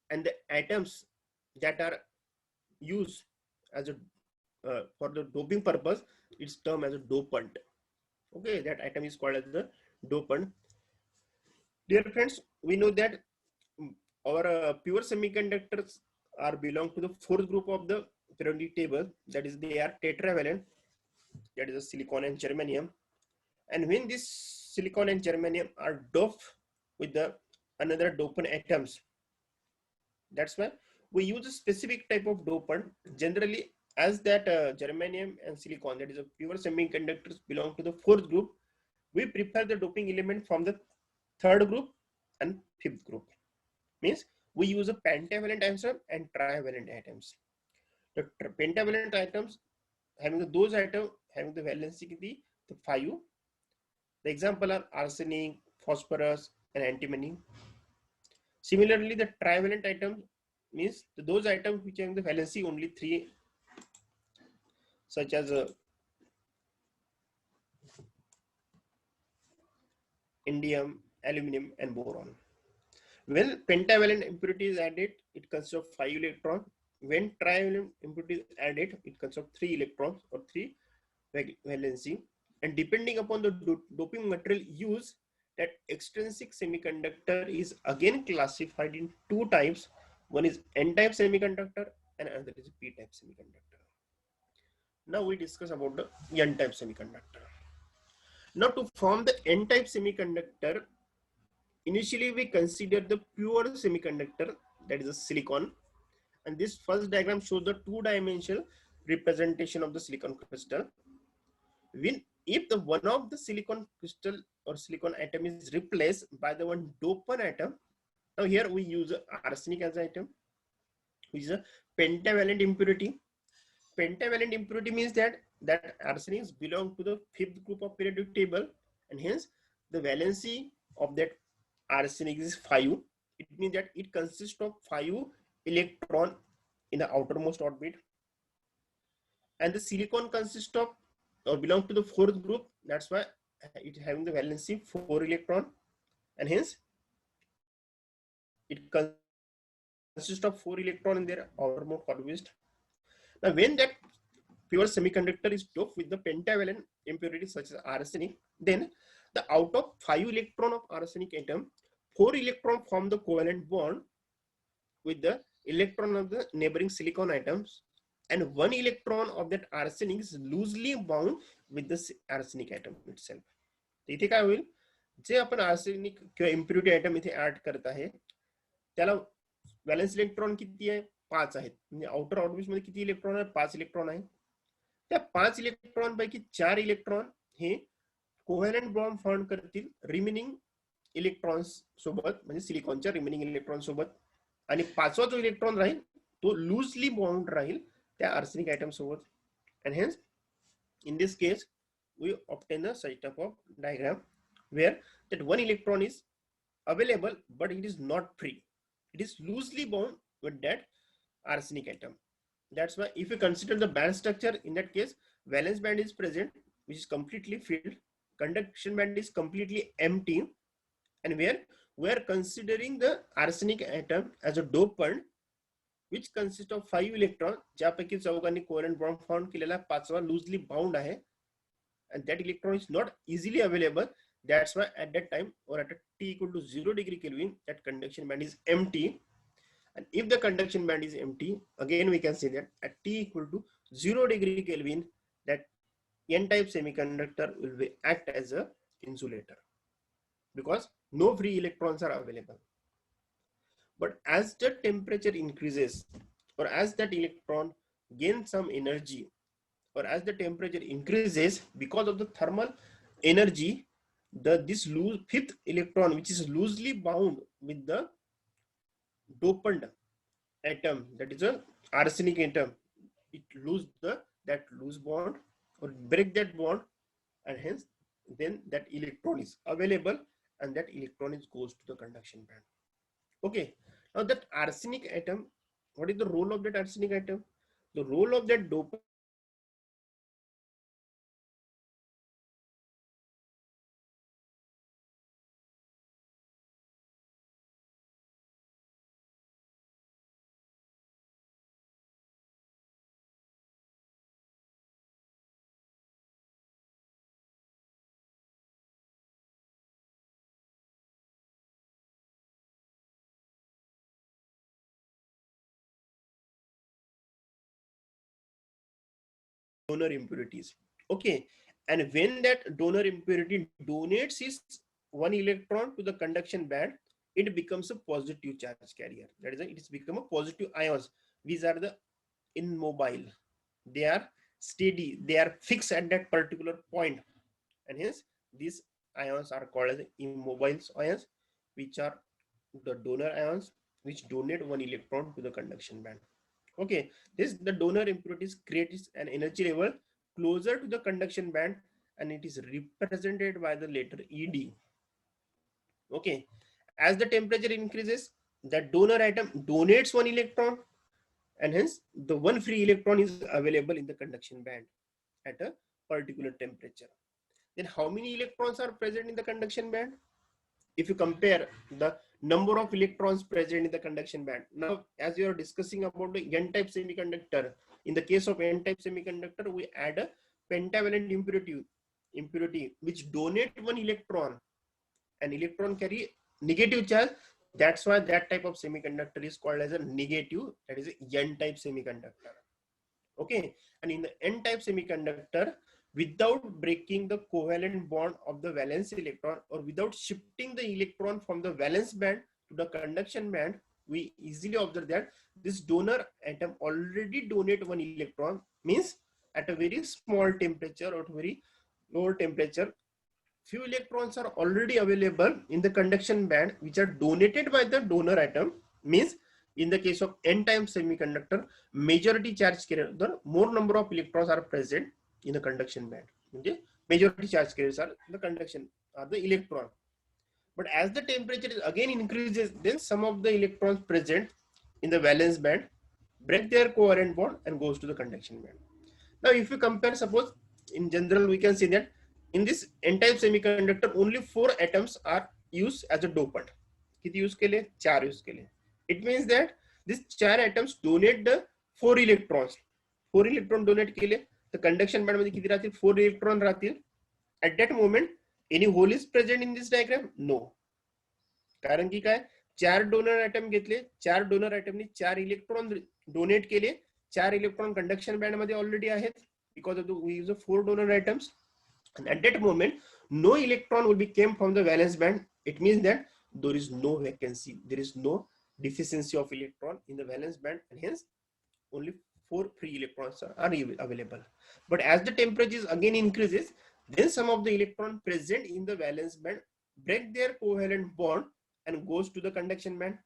and the atoms that are used as a for the doping purpose, it's termed as a dopant. Okay, that atom is called as the dopant. Dear friends, we know that our pure semiconductors are belong to the fourth group of the periodic table, that is they are tetravalent, that is the silicon and germanium. And when this silicon and germanium are doped with the another dopant atoms, that's why we use a specific type of dopant. Generally, as that germanium and silicon, that is a pure semiconductors, belong to the fourth group, we prefer the doping element from the third group and fifth group. Means we use a pentavalent atom and trivalent atoms. The pentavalent atoms having those atoms having the valency the 5. The example are arsenic, phosphorus, and antimony. Similarly, the trivalent atoms means those atoms which have the valency only 3, such as indium, aluminum, and boron. When pentavalent impurity is added, it consists of 5 electrons. When trivalent impurity is added, it consists of 3 electrons or 3 valency. And depending upon the doping material used, that extrinsic semiconductor is again classified in two types. One is N-type semiconductor and another is P-type semiconductor. Now we discuss about the N-type semiconductor. Now to form the N-type semiconductor, initially we consider the pure semiconductor, that is a silicon. And this first diagram shows the two-dimensional representation of the silicon crystal. If the one of the silicon crystal or silicon atom is replaced by the one dopant atom, now here we use arsenic as an atom, which is a pentavalent impurity. Pentavalent impurity means that arsenic belongs to the fifth group of periodic table, and hence the valency of that arsenic is 5. It means that it consists of 5 electrons in the outermost orbit, and the silicon consists of or belongs to the fourth group. That's why it having the valency 4 electron, and hence it consists of 4 electron in their outermost orbit. Now, when that pure semiconductor is doped with the pentavalent impurity such as arsenic, then the out of 5 electron of arsenic atom, 4 electron form the covalent bond with the electron of the neighboring silicon atoms, and 1 electron of that arsenic is loosely bound with the arsenic atom itself. इथे काय होईल, जे आपण arsenic किंवा impurity item इथे add करत आहे त्याला valence electron किती आहे, 5 आहेत. म्हणजे आउटर ऑर्बिट मध्ये किती इलेक्ट्रॉन आहे, 5 इलेक्ट्रॉन आहे. त्या 5 इलेक्ट्रॉन पैकी 4 इलेक्ट्रॉन हे कोव्हॅलंट बॉन्ड फॉर्म करतील रिमेनिंग इलेक्ट्रॉन्स सोबत, म्हणजे सिलिकॉनच्या रिमेनिंग इलेक्ट्रॉन सोबत, आणि 5वा जो इलेक्ट्रॉन राहील तो लूजली बाउंड राहील त्या आर्सेनिक आयटम सोबत. And hence in this case we obtain a such type of diagram where that 1 electron is available but it is not free, it is loosely bound with that arsenic atom. That's why if you consider the band structure, in that case valence band is present which is completely filled, conduction band is completely empty, and where we are considering the arsenic atom as a dopant which consists of 5 electron, ज्यापैकी चौघांनी covalent bond found केलेला 5वा loosely bound आहे, and that electron is not easily available. That's why at that time or at T equal to 0 degree Kelvin that conduction band is empty. And if the conduction band is empty, again we can say that at T equal to 0 degree Kelvin that N-type semiconductor will be act as a insulator because no free electrons are available. But as the temperature increases, or as that electron gains some energy, or as the temperature increases because of the thermal energy, this fifth electron, which is loosely bound with the dopant atom, that is a arsenic atom, it lose that loose bond or break that bond, and hence then that electron is available, and that electron goes to the conduction band. Okay, now that arsenic atom, what is the role of that arsenic atom? The role of that dopant donor impurities. Okay, and when that donor impurity donates its 1 electron to the conduction band, it becomes a positive charge carrier. That is, it is become a positive ions. These are the immobile. They are steady. They are fixed at that particular point, and hence these ions are called as immobile ions, which are the donor ions which donate 1 electron to the conduction band. Okay, the donor impurities creates an energy level closer to the conduction band, and it is represented by the letter ED. Okay, as the temperature increases, that donor atom donates 1 electron, and hence the 1 free electron is available in the conduction band at a particular temperature. Then how many electrons are present in the conduction band? If you compare the number of electrons present in the conduction band. Now, as we are discussing about the N-type semiconductor, in the case of N-type semiconductor, we add a pentavalent impurity impurity which donate one electron, an electron carry negative charge. That's why that type of semiconductor is called as a negative, that is a N-type semiconductor. Okay, and in the N-type semiconductor, without breaking the covalent bond of the valence electron or without shifting the electron from the valence band to the conduction band, we easily observe that this donor atom already donate one electron, means at a very small temperature or very lower temperature, few electrons are already available in the conduction band which are donated by the donor atom. Means in the case of N-type semiconductor, majority charge carrier, the more number of electrons are present in the conduction band. Okay, majority charge carriers are the conduction, are the electron. But as the temperature is again increases, then some of the electrons present in the valence band break their covalent bond and goes to the conduction band. Now, if you compare, suppose in general, we can see that in this N-type semiconductor, only 4 atoms are used as a dopant. किती use के लिए? 4 use के लिए. It means that these 4 atoms donate the 4 electrons. 4 electron donate के लिए, the conduction band मध्ये किती राहतील? 4 electron राहतील. At that moment, any hole is present in this diagram? No. कारण की काय? 4 donor atom घेतले, 4 donor atom ने 4 electron donate केले, 4 electron conduction band मध्ये already आहेत, because of the we use the 4 donor atoms, and at that moment no electron will be came from the valence band. It means that there is no vacancy, there is no deficiency of electron in the valence band, and hence only 4 free electrons are available. But as the temperature again increases, then some of the electron present in the valence band break their covalent bond and goes to the conduction band.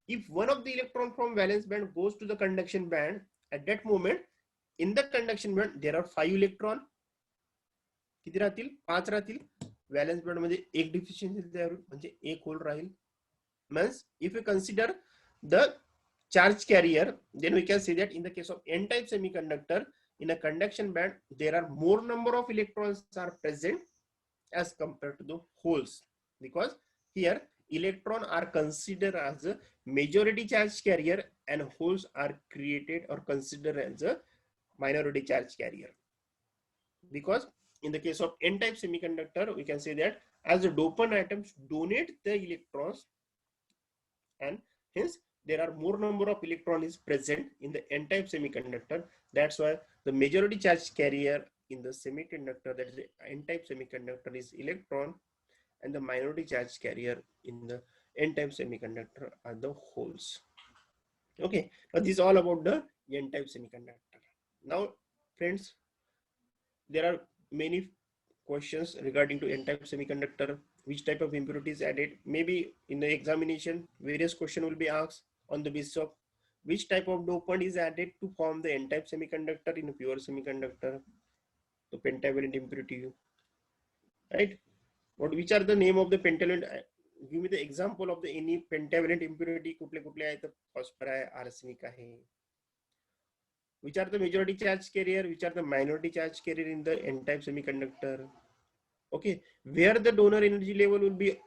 If one of the electron from valence band goes to the conduction band, at that moment in the conduction band there are 5 electron. किती राहतील? 5 राहतील. Valence band मध्ये एक deficiency तयार होईल, म्हणजे एक hole राहील. Means if we consider the charge carrier, then we can say that in the case of N-type semiconductor, in a conduction band there are more number of electrons are present as compared to the holes, because here electron are considered as a majority charge carrier and holes are created or considered as a minority charge carrier. Because in the case of N-type semiconductor, we can say that as the dopant atoms donate the electrons, and hence there are more number of electrons present in the N-type semiconductor. That's why the majority charge carrier in the semiconductor, that is the N-type semiconductor, is electron, and the minority charge carrier in the N-type semiconductor are the holes. Okay, now this is all about the N-type semiconductor. Now friends, there are many questions regarding to N-type semiconductor, which type of impurity is added. Maybe in the examination various questions will be asked on the basis of which type of dopant is added to form the N-type semiconductor in a pure semiconductor, the pentavalent impurity, right? Which are the name of the pentavalent? Give me the example of the any pentavalent impurity. कुठले कुठले आहे? तर phosphor आहे, arsenic आहे. Which are the majority charge carrier? Which are the minority charge carrier in the N-type semiconductor? Okay, where the donor energy level will be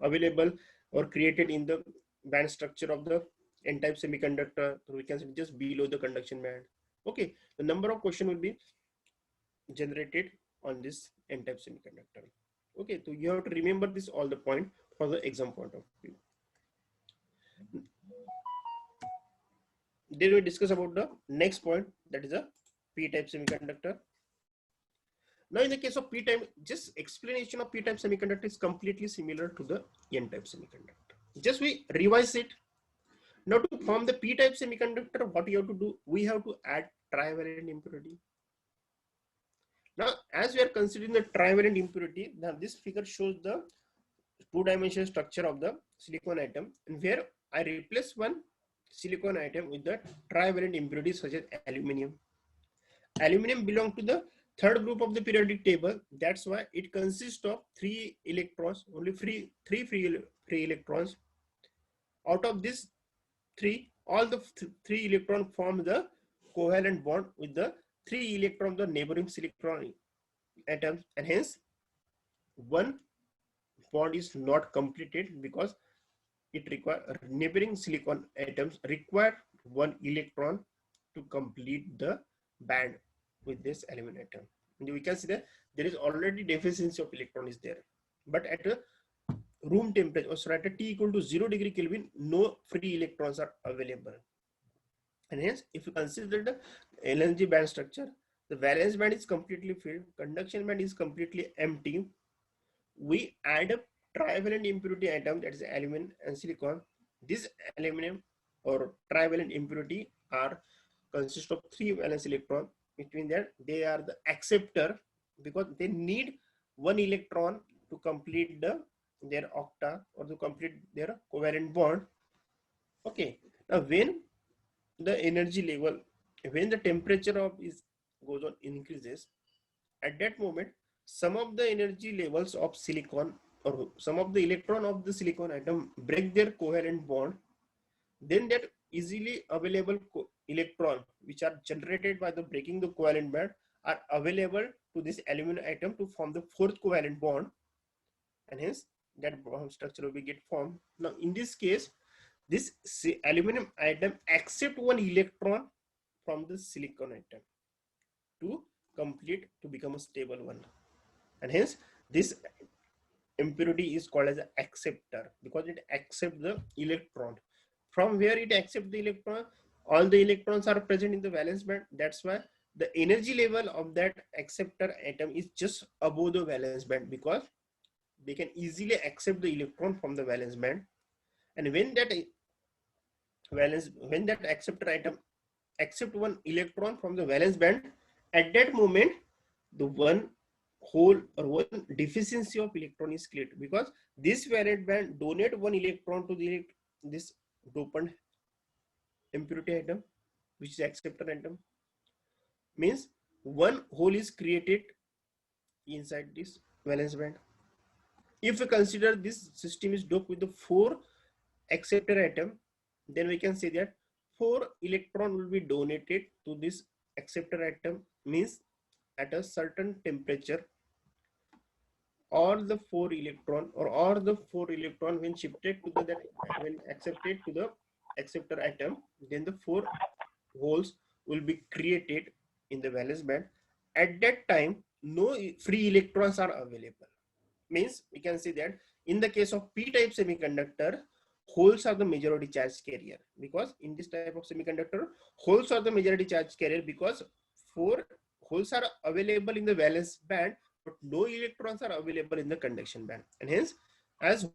available or created in the band structure of the N-type semiconductor? So we can say just below the conduction band. Okay, the number of question will be generated on this N-type semiconductor. Okay, so you have to remember this all the point for the exam point of view. Then we discuss about the next point, that is a P-type semiconductor. Now in the case of P-type, just explanation of P-type semiconductor is completely similar to the N-type semiconductor. Just we revise it. Now to form the P-type semiconductor, what you have to do? We have to add trivalent impurity. Now as we are considering the trivalent impurity, now this figure shows the 2-dimensional structure of the silicon atom, and where I replace one silicon atom with the trivalent impurities such as aluminium. Aluminium belongs to the third group of the periodic table. That's why it consists of 3 electrons, only three free electrons. Out of these 3, all the 3 electrons form the covalent bond with the 3 electrons of the neighboring silicon atoms, and hence one bond is not completed because it requires neighboring silicon atoms require 1 electron to complete the band with this aluminium atom. And we can see that there is already deficiency of electron is there, but at a room temperature, or so at a T equal to 0 degree Kelvin, no free electrons are available. And hence, if you consider the energy band structure, the valence band is completely filled, conduction band is completely empty. We add up trivalent impurity atom, that is aluminum and silicon. This aluminum or trivalent impurity are consist of 3 valence electron, which means that they are the acceptor, because they need 1 electron to complete their octa or to complete their covalent bond. Okay, now when the energy level, when the temperature of is goes on increases, at that moment some of the energy levels of silicon or some of the electron of the silicon atom break their covalent bond. Then that easily available electron which are generated by the breaking the covalent band are available to this aluminum atom to form the 4th covalent bond, and hence that bond structure will be get formed. Now in this case, this aluminum atom accept 1 electron from the silicon atom to complete to become a stable one, and hence this impurity is called as an acceptor because it accepts the electron. From where it accepts the electron, all the electrons are present in the valence band. That's why the energy level of that acceptor atom is just above the valence band, because they can easily accept the electron from the valence band. And when that acceptor atom accept 1 electron from the valence band, at that moment the one hole or 1 deficiency of electron is cleared, because this valence band donate 1 electron to this dopant impurity atom, which is acceptor atom. Means 1 hole is created inside this valence band. If we consider this system is doped with the 4 acceptor atom, then we can say that 4 electron will be donated to this acceptor atom. Means at a certain temperature, all the 4 electron when shifted to when accepted to the acceptor atom, then the 4 holes will be created in the valence band. At that time, no free electrons are available. Means we can see that in the case of p-type semiconductor, holes are the majority charge carrier, because in this type of semiconductor, holes are the majority charge carrier, because 4 holes are available in the valence band, but no electrons are available in the conduction band, and hence as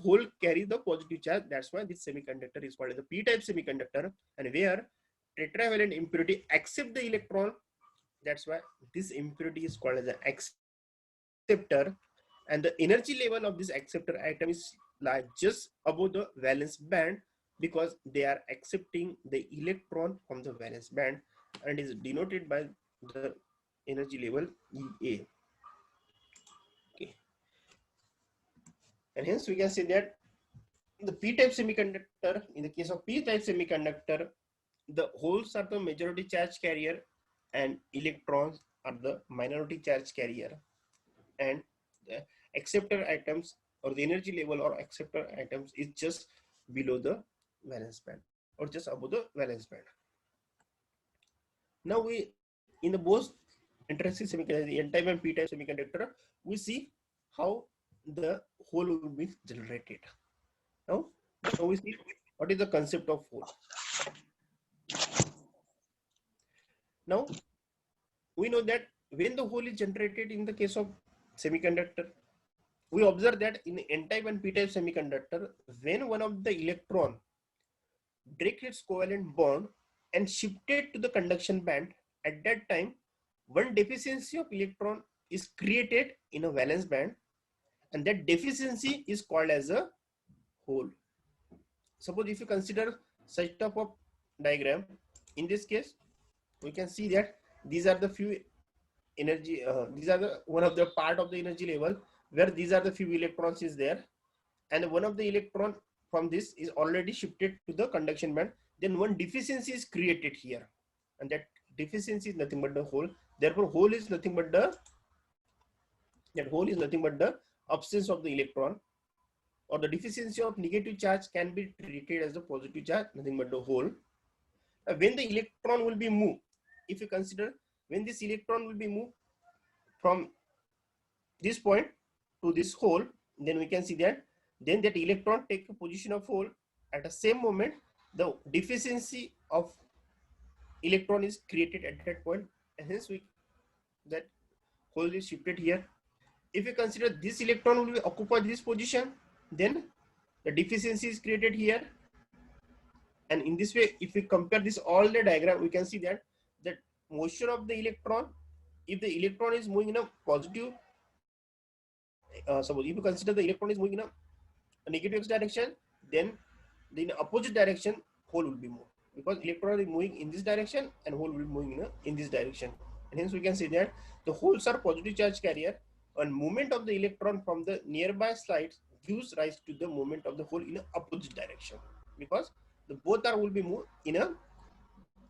hole carry the positive charge. That's why this semiconductor is called as a p-type semiconductor, and where tetravalent impurity accept the electron. That's why this impurity is called as an acceptor, and the energy level of this acceptor atom is like just above the valence band, because they are accepting the electron from the valence band, and is denoted by the energy level EA. Okay, and hence we can say that the p-type semiconductor, in the case of p-type semiconductor, the holes are the majority charge carrier and electrons are the minority charge carrier, and the acceptor atoms or the energy level or acceptor atoms is just below the valence band or just above the valence band. Now we, in the both intrinsic semiconductor, the n-type and p-type semiconductor, we see how the hole will be generated. Now we see what is the concept of hole. Now we know that when the hole is generated in the case of semiconductor, we observe that in n-type and p-type semiconductor, when one of the electron breaks its covalent bond and shifted to the conduction band, at that time 1 deficiency of electron is created in a valence band, and that deficiency is called as a hole. Suppose if you consider such type of diagram, in this case we can see that these are the few energy, these are the one of the part of the energy level where these are the few electrons is there, and one of the electron from this is already shifted to the conduction band. Then 1 deficiency is created here, and that deficiency is nothing but the hole. Therefore hole is nothing but the absence of the electron, or the deficiency of negative charge can be treated as a positive charge, nothing but the hole. When the electron will be moved, if you consider when this electron will be moved, from this point to this hole, then we can see that then that electron take a position of hole. At the same moment, the deficiency of electron is created at that point, and hence that hole is shifted here. If you consider this electron will occupy this position, then the deficiency is created here. And in this way, if we compare this all the diagram, we can see that the motion of the electron, if the electron is moving in a positive, suppose if you consider the electron is moving in a negative x direction, then in opposite direction hole will be moved, because electron is moving in this direction and hole will be moving in this direction. And hence we can say that the holes are positive charge carrier, and movement of the electron from the nearby slides gives rise to the movement of the hole in a opposite direction, because the both are will be moved in a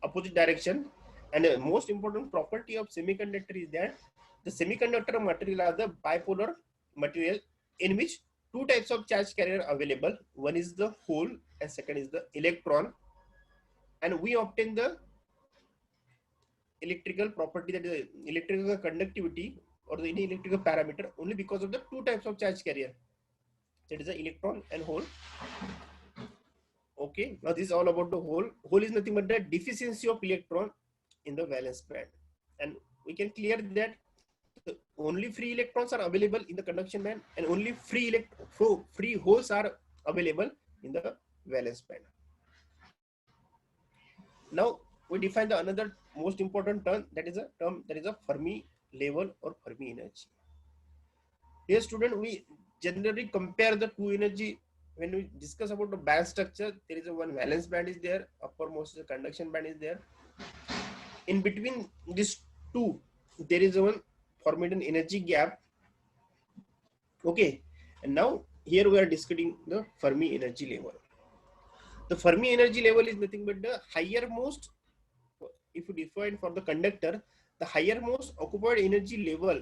opposite direction. And the most important property of semiconductor is that the semiconductor material are the bipolar material in which two types of charge carrier are available. One is the hole and second is the electron. And we obtain the electrical property, that is electrical conductivity or the any electrical parameter, only because of the two types of charge carrier, that is the electron and hole. Okay, now this is all about the hole. Hole is nothing but the deficiency of electron in the valence band, and we can clear that only free electrons are available in the conduction band, and only free holes are available in the valence band. Now we define the another most important term, that is a Fermi level or Fermi energy. Dear student, we generally compare the two energy when we discuss about the band structure. There is a one valence band is there, uppermost the conduction band is there. In between these two, there is a one Pyramidal energy gap. Okay, and now here we are discussing the Fermi energy level. The Fermi energy level is nothing but the highermost, if you define for the conductor, the highermost occupied energy level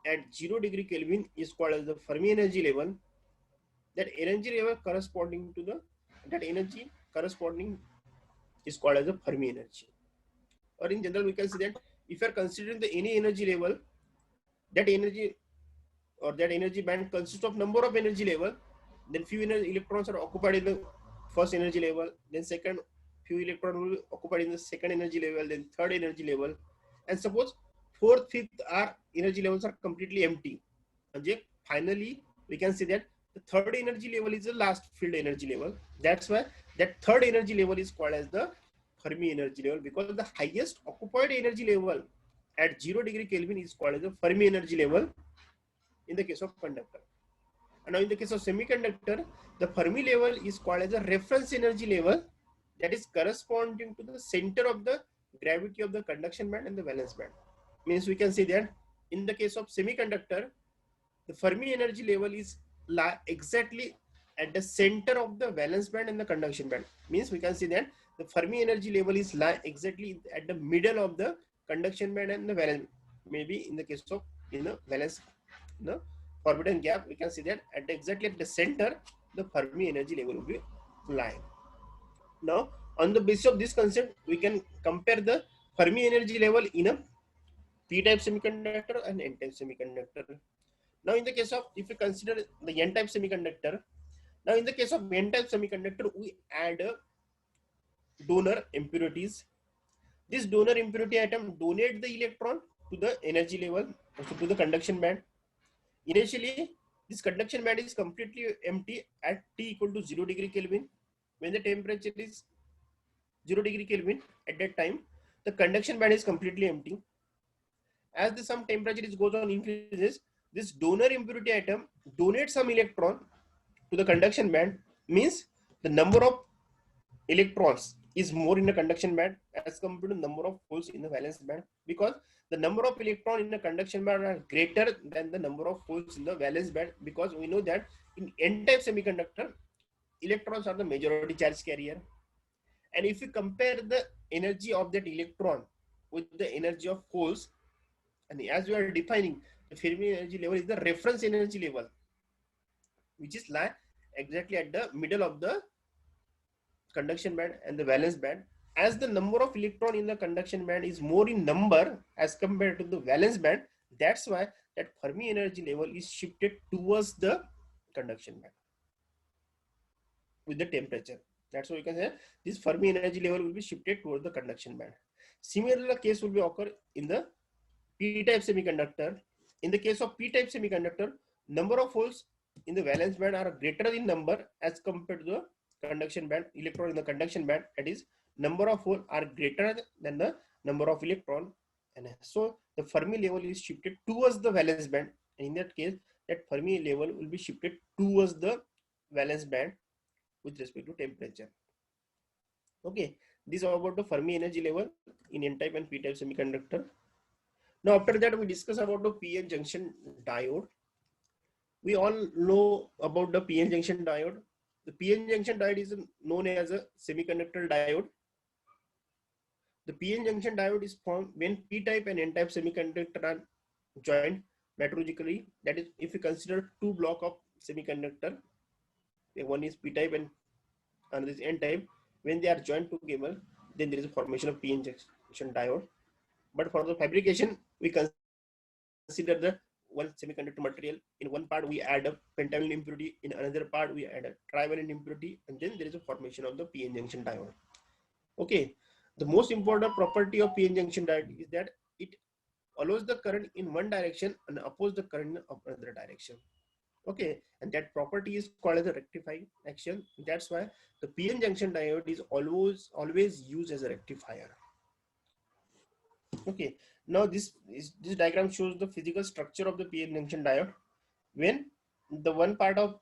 at 0 degree Kelvin is called as the Fermi energy level. That energy level corresponding to that energy corresponding is called as the Fermi energy. Or in general, we can say that if you are considering the any energy level, that energy or that energy band consists of number of energy level, then few electrons are occupied in the first energy level, then second few electrons will be occupied in the second energy level, then third energy level, and suppose fourth, fifth are energy levels are completely empty. And finally, we can say that the third energy level is the last filled energy level. That's why that third energy level is called as the Fermi energy level, because the highest occupied energy level at 0 degree Kelvin is called as the Fermi energy level in the case of conductor. And now in the case of semiconductor, the Fermi level is called as a reference energy level, that is corresponding to the center of the gravity of the conduction band and the valence band. Means we can say that in the case of semiconductor, the Fermi energy level is exactly at the center of the valence band and the conduction band. Means we can say that the Fermi energy level is exactly at the middle of the conduction band and the valence. Maybe in the case of valence, the forbidden gap, we can see that exactly at the center, the Fermi energy level will be lying. Now, on the basis of this concept, we can compare the Fermi energy level in a P-type semiconductor and N-type semiconductor. Now, in the case of, if you consider the N-type semiconductor, now in the case of N-type semiconductor, we add donor impurities. This donor impurity atom donate the electron to the energy level, also to the conduction band. Initially, this conduction band is completely empty at T equal to 0 degree Kelvin. When the temperature is 0 degree Kelvin, at that time, the conduction band is completely empty. As the some temperature goes on increases, this donor impurity atom donates some electron to the conduction band. Means the number of electrons is more in the conduction band as compared to the number of holes in the valence band, because the number of electron in the conduction band are greater than the number of holes in the valence band, because we know that in N-type semiconductor, electrons are the majority charge carrier. And if you compare the energy of that electron with the energy of holes, and as we are defining, the Fermi energy level is the reference energy level, which is lie exactly at the middle of the conduction band and the valence band. As the number of electron in the conduction band is more in number as compared to the valence band, That's why that Fermi energy level is shifted towards the conduction band with the temperature. That's why you can say this Fermi energy level will be shifted towards the conduction band. Similar case will be occur in the P-type semiconductor. In the case of P-type semiconductor, number of holes in the valence band are greater in number as compared to the conduction band. Electron in the conduction band, that is, number of holes are greater than the number of electron, and so the Fermi level is shifted towards the valence band. And in that case, that Fermi level will be shifted towards the valence band with respect to temperature. Okay, this is about the Fermi energy level in N-type and P-type semiconductor. Now after that we discuss about the PN junction diode. We all know about the PN junction diode. The PN junction diode is known as a semiconductor diode. The PN junction diode is formed when P-type and N-type semiconductor are joined metrologically. That is, if you consider two blocks of semiconductor, one is P-type and another is N-type. When they are joined together, then there is a formation of PN junction diode. But for the fabrication, we consider the one semiconductor material. In one part we add a pentavalent impurity, in another part we add a trivalent impurity, and then there is a formation of the PN junction diode. Okay, the most important property of PN junction diode is that it allows the current in one direction and oppose the current in another direction. Okay, and that property is called as a rectifying action. That's why the PN junction diode is always used as a rectifier. Okay, now this diagram shows the physical structure of the PN junction diode. When the one part of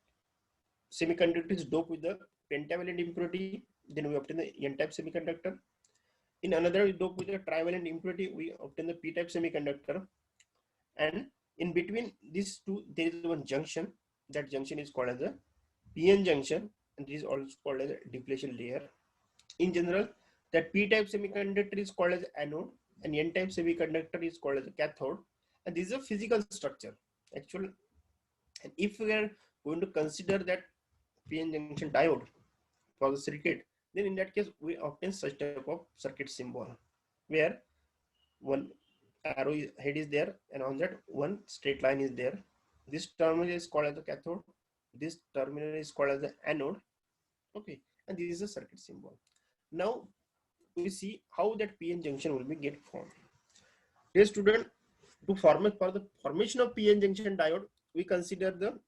semiconductor is doped with the pentavalent impurity, then we obtain the N-type semiconductor. In another is doped with the trivalent impurity, we obtain the P-type semiconductor. And in between these two, there is one junction. That junction is called as a PN junction, and this is also called as a depletion layer. In general, that P-type semiconductor is called as anode, and N-type semiconductor is called as a cathode. And this is a physical structure, actually. And if we are going to consider that PN junction diode for the circuit, then in that case we obtain such type of circuit symbol, where one arrow head is there, and on that one straight line is there. This terminal is called as the cathode. This terminal is called as the anode. Okay, and this is a circuit symbol. Now we see how that PN junction will be get formed. Dear student, for the formation of PN junction diode, we consider the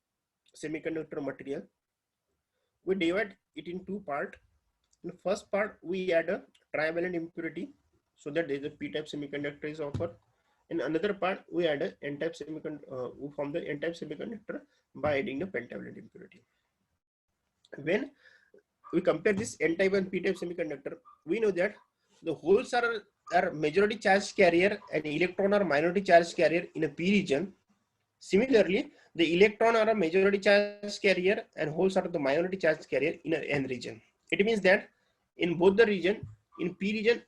semiconductor material. We divide it in two parts. In the first part, we add a trivalent impurity so that there is a P-type semiconductor is offered. In another part, we add a N-type semiconductor. We form the N-type semiconductor by adding the pentavalent impurity. When we compare this N-type and P-type semiconductor, we know that the holes are majority charge carrier and electron are minority charge carrier in a P region. Similarly, the electron are a majority charge carrier and holes are the minority charge carrier in an N region. It means that in both the region, in P region,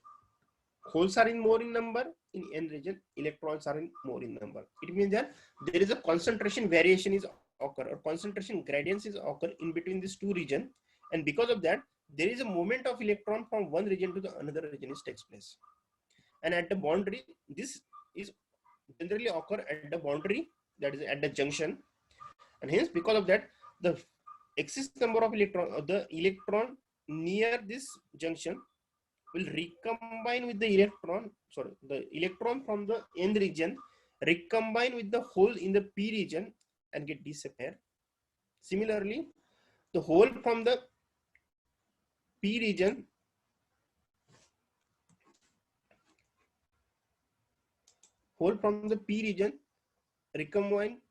holes are in more in number, in N region, electrons are in more in number. It means that there is a concentration variation is occur, or concentration gradients is occur in between these two regions, and because of that, there is a movement of electron from one region to the another region takes place. And at the boundary, this is generally occur at the boundary, that is at the junction, and hence because of that, the excess number of the electron near this junction will recombine with the electron from the N region recombine with the hole in the P region and get disappear. Similarly, the hole from the P region recombine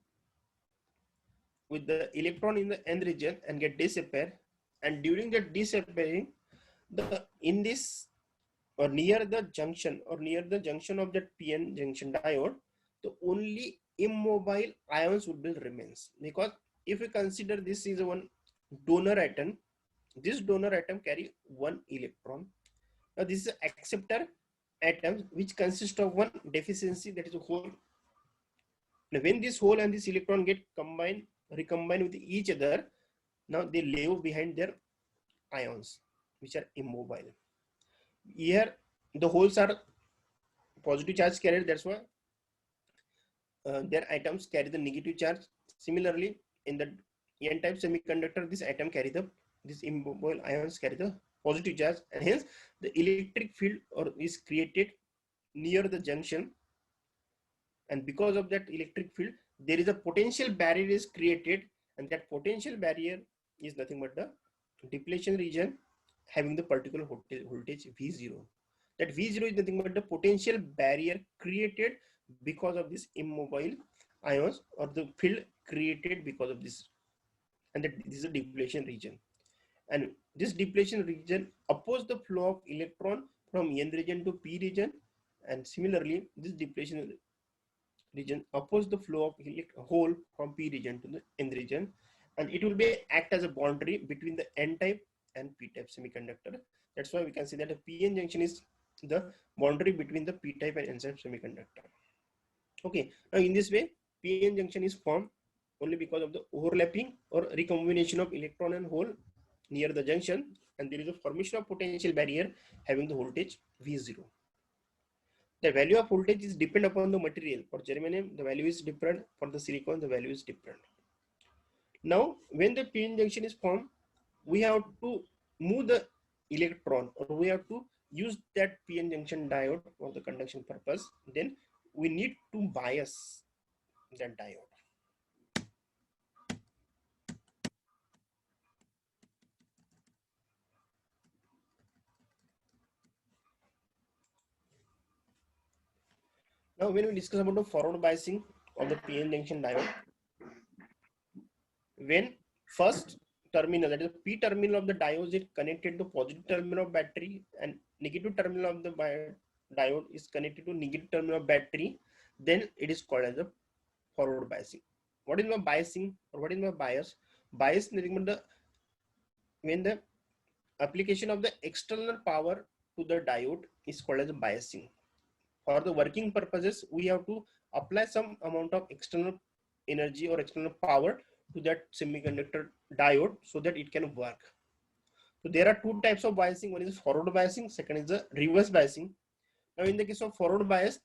with the electron in the N region and get disappear. And during the disappearing, in this or near the junction of that PN junction diode, the only immobile ions would be remains. Because if we consider this is one donor atom, this donor atom carry one electron. Now this is acceptor atom which consists of one deficiency, that is a hole. Now when this hole and this electron get recombine with each other, now they leave behind their ions which are immobile. Here the holes are positive charge carrier, that's why their atoms carry the negative charge. Similarly, in the N-type semiconductor, this atom carry this immobile ions carry the positive charge, and hence the electric field is created near the junction. And because of that electric field, there is a potential barrier is created, and that potential barrier is nothing but the depletion region having the particular voltage V0. That V0 is nothing but the potential barrier created because of this immobile ions or the field created because of this. And that this is a depletion region. And this depletion region opposes the flow of electron from N region to P region. And similarly, this depletion region oppose the flow of hole from P region to the N region, and it will be act as a boundary between the N-type and P-type semiconductor. That's why we can see that a PN junction is the boundary between the P-type and N-type semiconductor. Okay, now in this way, PN junction is formed only because of the overlapping or recombination of electron and hole near the junction, and there is a formation of potential barrier having the voltage V0. The value of voltage is depend upon the material. For germanium, the value is different. For the silicon, the value is different. Now, when the PN junction is formed, we have to move the electron, or we have to use that PN junction diode for the conduction purpose. Then we need to bias that diode. Now, when we discuss about the forward biasing of the PN junction diode, when first terminal, that is the P terminal of the diode, is connected to positive terminal of battery, and negative terminal of the diode is connected to negative terminal of battery, then it is called as a forward biasing. What is my biasing, or what is my bias? Bias is nothing but the when the application of the external power to the diode is called as a biasing. For the working purposes, we have to apply some amount of external energy or external power to that semiconductor diode so that it can work. So there are two types of biasing. One is forward biasing, second is the reverse biasing. Now in the case of forward bias,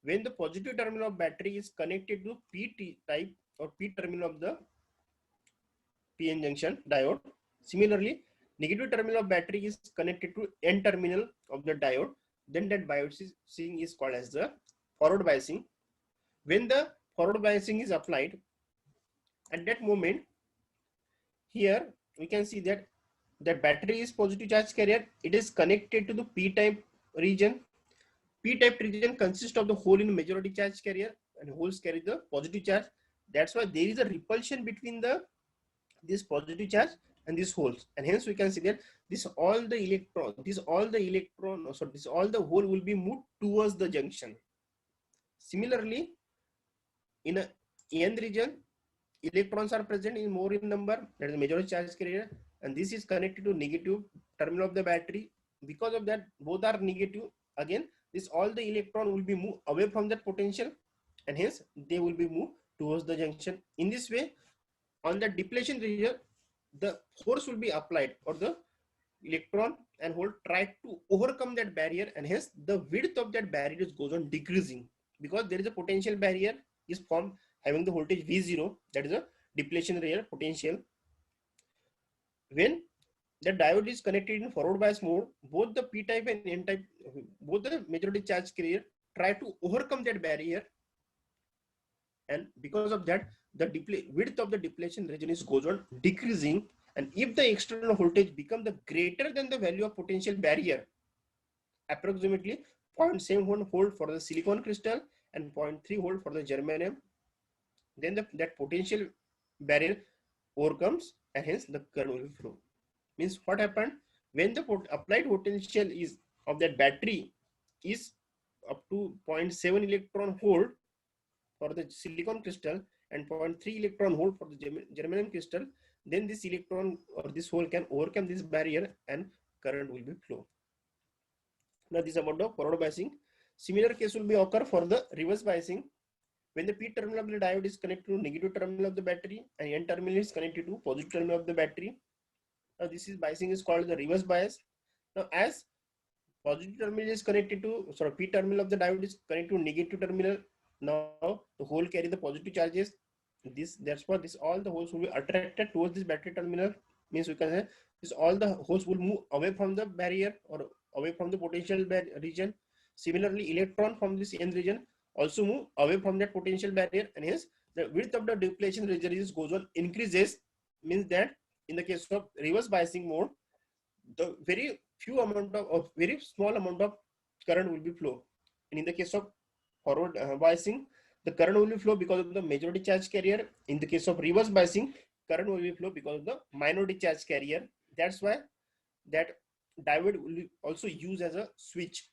when the positive terminal of battery is connected to P type or P terminal of the PN junction diode, similarly negative terminal of battery is connected to N terminal of the diode, then that biasing is called as the forward biasing. When the forward biasing is applied, at that moment, here we can see that the battery is positive charge carrier. It is connected to the P-type region. P-type region consists of the hole in majority charge carrier, and holes carry the positive charge. That's why there is a repulsion between this positive charge and these holes, and hence we can see that all the hole will be moved towards the junction. Similarly, in a N region, electrons are present in more in number, that is the majority charge carrier, and this is connected to negative terminal of the battery. Because of that, both are negative. Again, all the electron will be moved away from that potential, and hence they will be moved towards the junction. In this way, on the depletion region, the force will be applied, or the electron and hole try to overcome that barrier, and hence the width of that barrier goes on decreasing, because there is a potential barrier is formed having the voltage V0, that is a depletion real potential. When the diode is connected in forward bias mode, both the P-type and N-type, both the majority charge carrier try to overcome that barrier, and because of that, the width of the depletion region goes on decreasing. And if the external voltage becomes the greater than the value of potential barrier, approximately 0.7 volt for the silicon crystal and 0.3 volt for the germanium, then that potential barrier overcomes, and hence the current will flow. Means what happened, when the applied potential is of that battery is up to 0.7 electron volt for the silicon crystal and 0.3 electron volt for the germanium crystal, then this electron or this hole can overcome this barrier and current will be flow. Now this is about the forward biasing. Similar case will be occur for the reverse biasing. When the P terminal of the diode is connected to negative terminal of the battery and N terminal is connected to positive terminal of the battery, now this is biasing is called the reverse bias. Now as positive terminal is connected to, P terminal of the diode is connected to negative terminal Now the hole carry the positive charges. That's what this all the holes will be attracted towards this battery terminal. Means we can say this all the holes will move away from the barrier or away from the potential region. Similarly, electron from this n region also move away from that potential barrier, and hence the width of the depletion region goes on increases. Means that in the case of reverse biasing mode, the very few amount of or very small amount of current will be flow, and in the case of forward biasing, the current will be flow because of the majority charge carrier. In the case of reverse biasing, current will be flow because of the minority charge carrier. That's why that diode will be also used as a switch,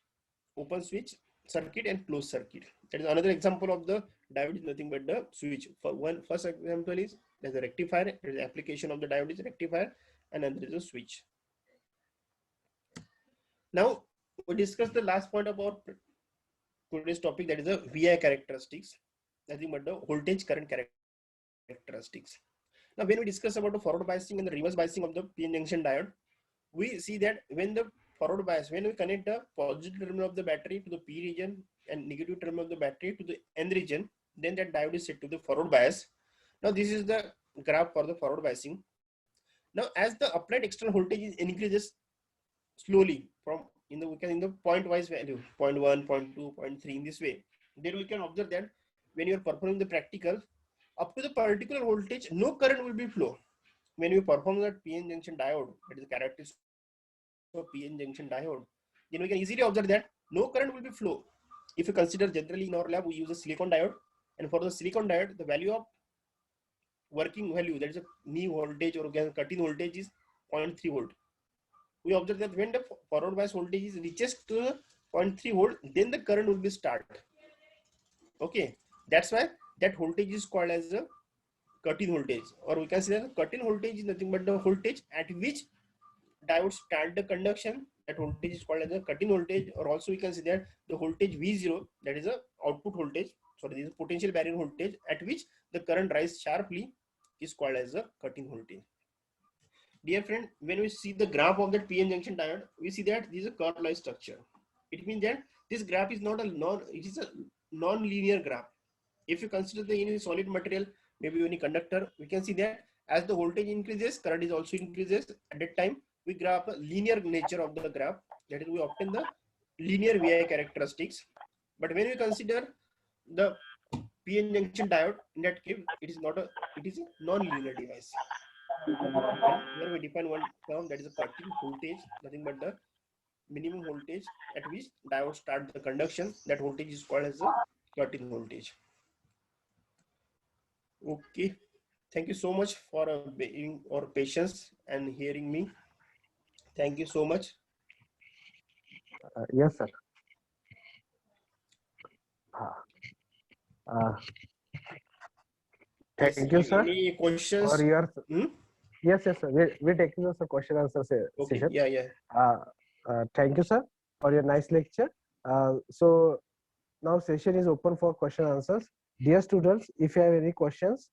open switch circuit and closed circuit. That is another example of the diode is nothing but the switch. For one first example is there's a rectifier, there's application of the diode is rectifier, and then there is a switch. Now we discuss the last point about today's topic, that is the VI characteristics, nothing but the voltage current characteristics. Now when we discuss about the forward biasing and the reverse biasing of the PN junction diode, we see that when the forward bias, when we connect the positive terminal of the battery to the P region and negative terminal of the battery to the N region, then that diode is set to the forward bias. Now this is the graph for the forward biasing. Now as the applied external voltage increases slowly from in the point wise value 0.1, 0.2, 0.3 in this way, then we can observe that when you are performing the practical, up to the particular voltage no current will be flow. When you perform that PN junction diode, that is the characteristic of PN junction diode, then we can easily observe that no current will be flow. If you consider generally in our lab we use a silicon diode, and for the silicon diode the value of working value, that is a knee voltage or cut-in voltage is 0.3 volt. We observe that when the forward bias voltage reaches to 0.3 volt, then the current will be start. Okay, that's why that voltage is called as a cut-in voltage, or we can say that cut-in voltage is nothing but the voltage at which diode start the conduction. That voltage is called as a cut-in voltage, or also we can say that the voltage V0, that is a output voltage, sorry, this is potential barrier voltage at which the current rise sharply, is called as a cut-in voltage. Dear friend, when we see the graph of that PN junction diode, we see that this is a curve-like structure. It means that this graph is not it is a non-linear graph. If you consider the any solid material, maybe any conductor, we can see that as the voltage increases, current is also increases. At that time, we graph a linear nature of the graph. That is, we obtain the linear VI characteristics. But when we consider the PN junction diode, in that case, it is a non-linear device. And here we define one term, that is a cut-in voltage, nothing but the minimum voltage at which diode start the conduction. That voltage is called as a cut-in voltage. Okay, thank you so much for being or patience and hearing me. Thank you so much. Yes, sir. Thank you, sir. Any questions? For your yes, sir. We're taking the question answer Okay. session. Yeah. Thank you, sir, for your nice lecture. So now session is open for question answers. Dear students, if you have any questions,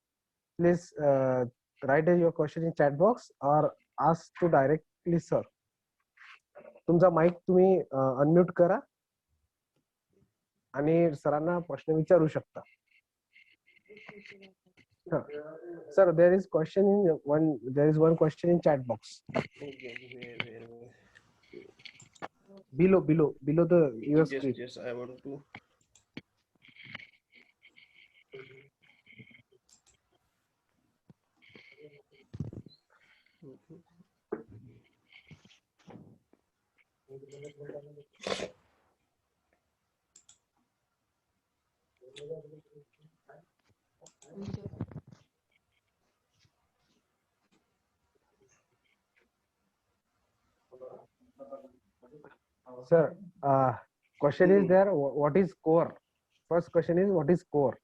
please write your question in chat box or ask to directly sir. तुमचा mic तुम्ही unmute करा आणि सरांना प्रश्न विचारू शकता. Sir, there is one question in chat box. Below the your screen. Yes, I want to. Sir, question is there, what is core? First question is, what is core?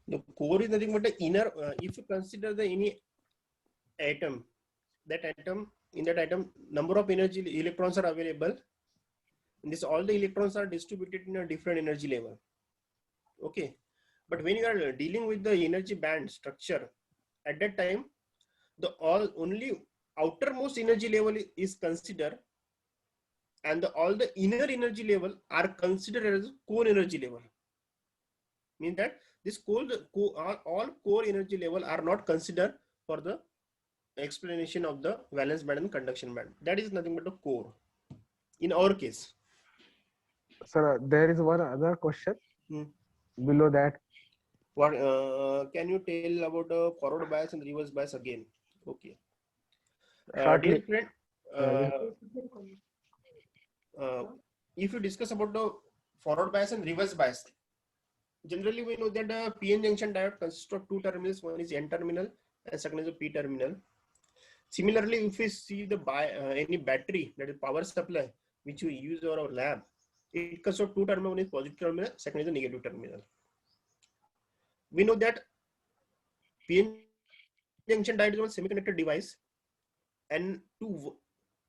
The core is nothing but the inner. If you consider the any atom, in that atom, number of energy electrons are available. And this all the electrons are distributed in a different energy level. Okay, but when you are dealing with the energy band structure, at that time, the only outermost energy level is considered, and all the inner energy level are considered as core energy level. means that this all core energy level are not considered for the explanation of the valence band and conduction band. That is nothing but a core in our case. Sir, there is one other question below that. What can you tell about the forward bias and reverse bias again? Okay. Shortly. Dear friend, if you discuss about the forward bias and reverse bias, generally we know that the PN junction diode consists of two terminals. One is N terminal and second is a P terminal. Similarly, if we see the any battery, that is power supply, which we use in our lab, it consists of two terminals. One is positive terminal, second is a negative terminal. We know that PN junction diode is one semiconductor device, and to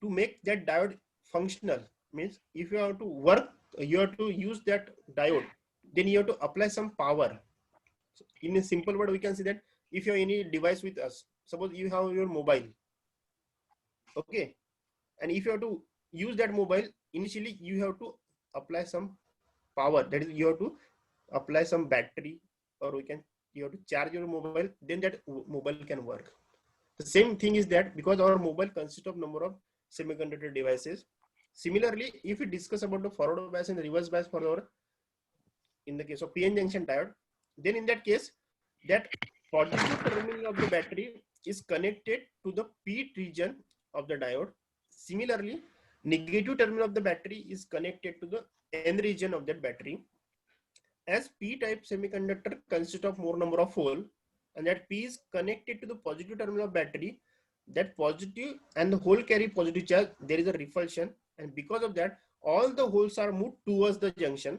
make that diode functional means if you have to work, you have to use that diode, then you have to apply some power. So in a simple word, we can say that if you have any device with us, suppose you have your mobile, okay, and if you have to use that mobile, initially you have to apply some power, that is you have to apply some battery, or you have to charge your mobile, then that mobile can work. The same thing is that because our mobile consists of number of semiconductor devices. Similarly, if we discuss about the forward bias and reverse bias for our, in the case of PN junction diode, then in that case, that positive terminal of the battery is connected to the P region of the diode. Similarly, negative terminal of the battery is connected to the N region of that battery. As P-type semiconductor consists of more number of holes, and that P is connected to the positive terminal of battery, that positive and the hole carry positive charge, there is a repulsion, and because of that, all the holes are moved towards the junction.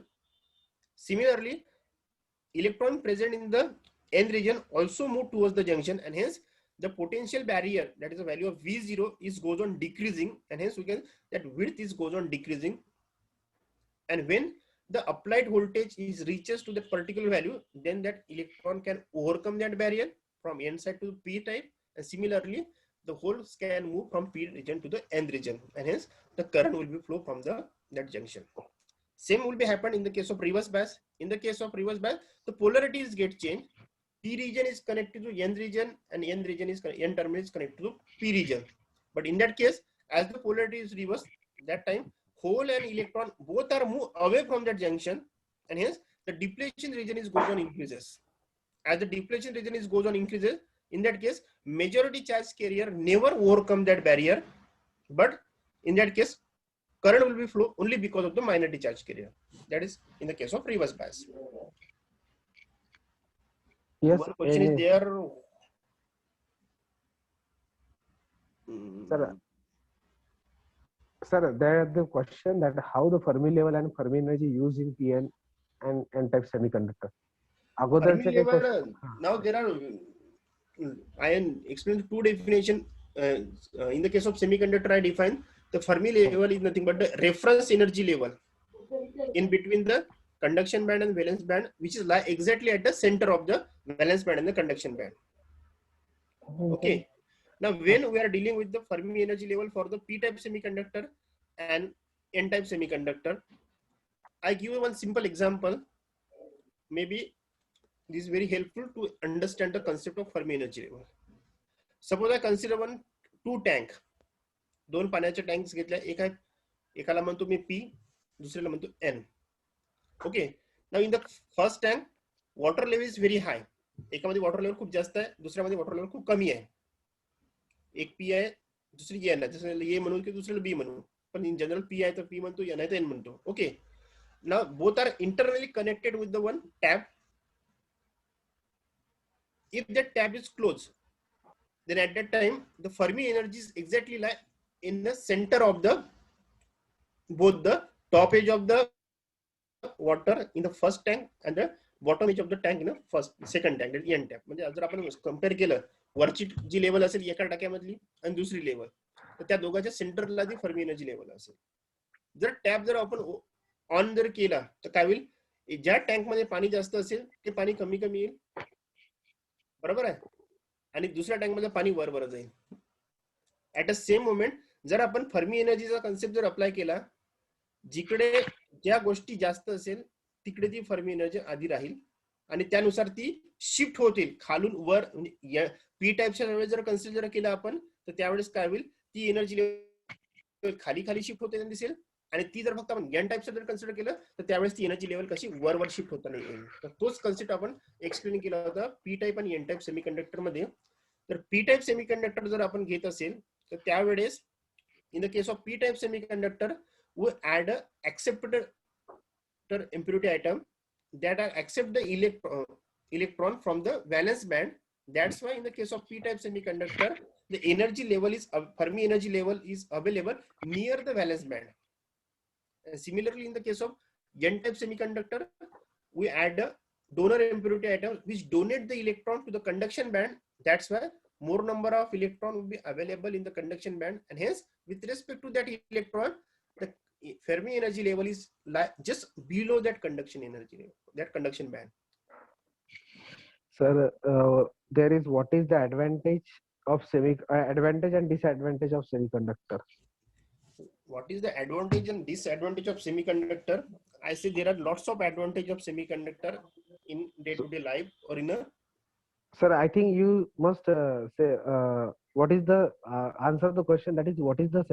Similarly, electron present in the N region also move towards the junction, and hence the potential barrier, that is the value of V0, is goes on decreasing, and hence we can that width is goes on decreasing. And when the applied voltage is reaches to that particular value, then that electron can overcome that barrier from N side to P type, and similarly the holes can move from P region to the N region, and hence the current will be flow from that junction. Same will be happen in the case of reverse bias. In the case of reverse bias, the polarities get changed. P region is connected to N region, and N terminal is connected to P region. But in that case, as the polarity is reversed, that time hole and electron both are moved away from that junction, and hence the depletion region is goes on increases. As the depletion region is goes on increases, in that case, majority charge carrier never overcome that barrier, but in that case, current will be flow only because of the minority charge carrier. That is in the case of reverse bias. Yes, one question is there. Sir, there is the question that how the Fermi level and Fermi energy used in PN and N-type semiconductor. Fermi level, now there are, I explained two definition. In the case of semiconductor, I define the Fermi level is nothing but the reference energy level in between the conduction band and valence band, which is lie exactly at the center of the valence band and the conduction band. Okay. Now, when we are dealing with the Fermi energy level for the P-type semiconductor and N-type semiconductor, I give you one simple example. Maybe this is very helpful to understand the concept of Fermi energy level. Suppose I consider two tank. दोन पाण्याचे tanks घेतल्या, एकाला म्हणतो मी P, दुसऱ्याला म्हणतो N. Okay. Now in the first tank, water level is very high. एकामध्ये water level खूप जास्त आहे, दुसऱ्यामध्ये water level खूप कमी आहे. एक P आहे, दुसरी N आहे. जसं A म्हणून की दुसऱ्याला B म्हणून. पण in general P आहे तर P म्हणतो, N आहे तर N म्हणतो. Okay. Now both are internally connected with the one tap. If that tap is closed, then at that time the Fermi energy is exactly like in the center of the both the top edge of the water in the first tank and the bottom edge of the tank in the second tank, that N tap. म्हणजे जर आपण compare केलं वरची जी level असेल एका टाक्यामधली आणि दुसरी level, तर त्या दोघांच्या सेंटरला ती फर्मी एनर्जी लेवल असेल. जर टॅप जर आपण ऑन जर केला तर काय होईल, ज्या टँक मध्ये पाणी जास्त असेल ते पाणी कमी कमी येईल, बरोबर आहे, आणि दुसऱ्या टँक मध्ये पाणी वर वर जाईल. ऍट अ सेम मोमेंट जर आपण फर्मी एनर्जीचा कन्सेप्ट जर अप्लाय केला, जिकडे ज्या गोष्टी जास्त असेल तिकडे ती फर्मी एनर्जी आधी राहील, आणि त्यानुसार ती शिफ्ट होतील खालून वर. पी टाईपच्या वेळेस जर कन्सिडर केलं आपण तर त्यावेळेस काय होईल, ती एनर्जी लेवल खाली खाली शिफ्ट होते दिसेल. आणि ती जर फक्त आपण एन टाईपचं जर कन्सिडर केलं तर त्यावेळेस ती एनर्जी लेवल कशी वर शिफ्ट होताना येईल. तर तोच कन्सेप्ट आपण एक्सप्लेन केला होता पी टाईप आणि एन टाईप सेमीकंडक्टर मध्ये. तर पी टाईप सेमीकंडक्टर जर आपण घेत असेल तर त्यावेळेस in the case of p type semiconductor we add a acceptor impurity atom that accept the electron from the valence band. That's why in the case of p type semiconductor the energy level is Fermi energy level is available near the valence band. Similarly in the case of n type semiconductor we add a donor impurity atom which donate the electron to the conduction band. That's why more number of electron will be available in the conduction band, and hence with respect to that electron the Fermi energy level is just below that conduction energy level, that conduction band. Sir, there is what is the advantage of advantage and disadvantage of semiconductor? What is the advantage and disadvantage of semiconductor? I say there are lots of advantage of semiconductor in day-to-day life or in a. Sir, I think you must say what is the answer the question, that is what is the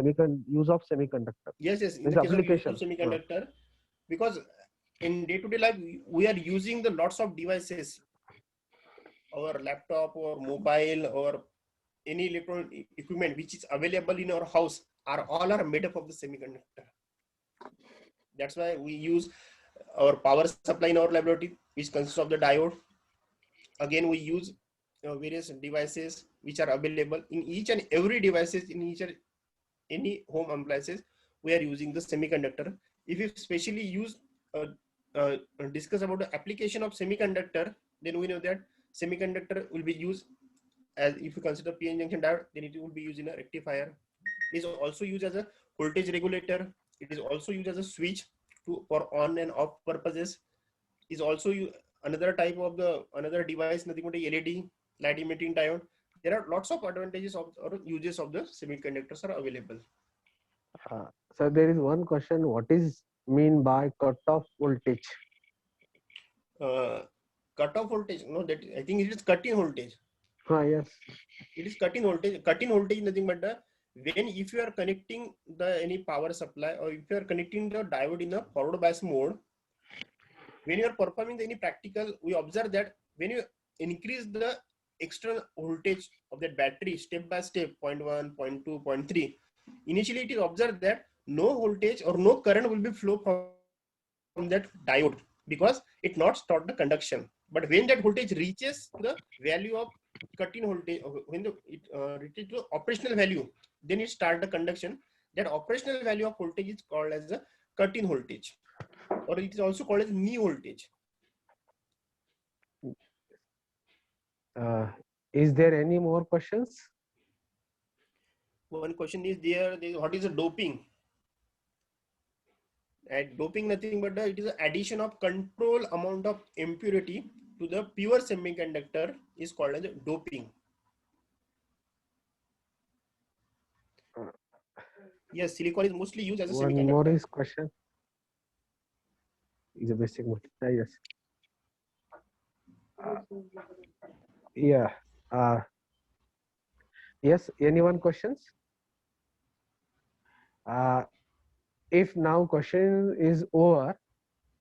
use of semiconductor? Yes, in Means the case application of semiconductor, because in day-to-day life we are using the lots of devices, our laptop or mobile or any electronic equipment which is available in our house all are made up of the semiconductor. That's why we use our power supply in our laboratory which consists of the diode. Again we use various devices which are available in each and every devices in each and any home appliances. We are using the semiconductor. If you specially use discuss about the application of semiconductor, then we know that semiconductor will be used as, if you consider PN junction diode, then it will be used in a rectifier. It is also used as a voltage regulator. It is also used as a switch for on and off purposes. Is also another type of another device, nothing but a LED, light emitting diode. There are lots of advantages of or uses of the semiconductors are available. So there is one question: what is mean by cutoff voltage? Cutoff voltage? No, that I think it is cut-in voltage. Yes. It is cut-in voltage. Cut-in voltage nothing but when if you are connecting any power supply or if you are connecting the diode in a forward bias mode, when you are performing any practical, we observe that when you increase the external voltage of that battery step by step, 0.1, 0.2, 0.3, initially it is observed that no voltage or no current will be flow from that diode because it not start the conduction. But when that voltage reaches the value of cut-in voltage, when it reaches the operational value, then it start the conduction. That operational value of voltage is called as a cut-in voltage, or it is also called as knee voltage. Is there any more questions? One question is there what is a doping? And doping nothing but it is an addition of control amount of impurity to the pure semiconductor is called as doping. Yes, silicon is mostly used as a One semiconductor. more is question. Is a basic one. Yes. Yeah. Yes. Anyone questions? If now question is over,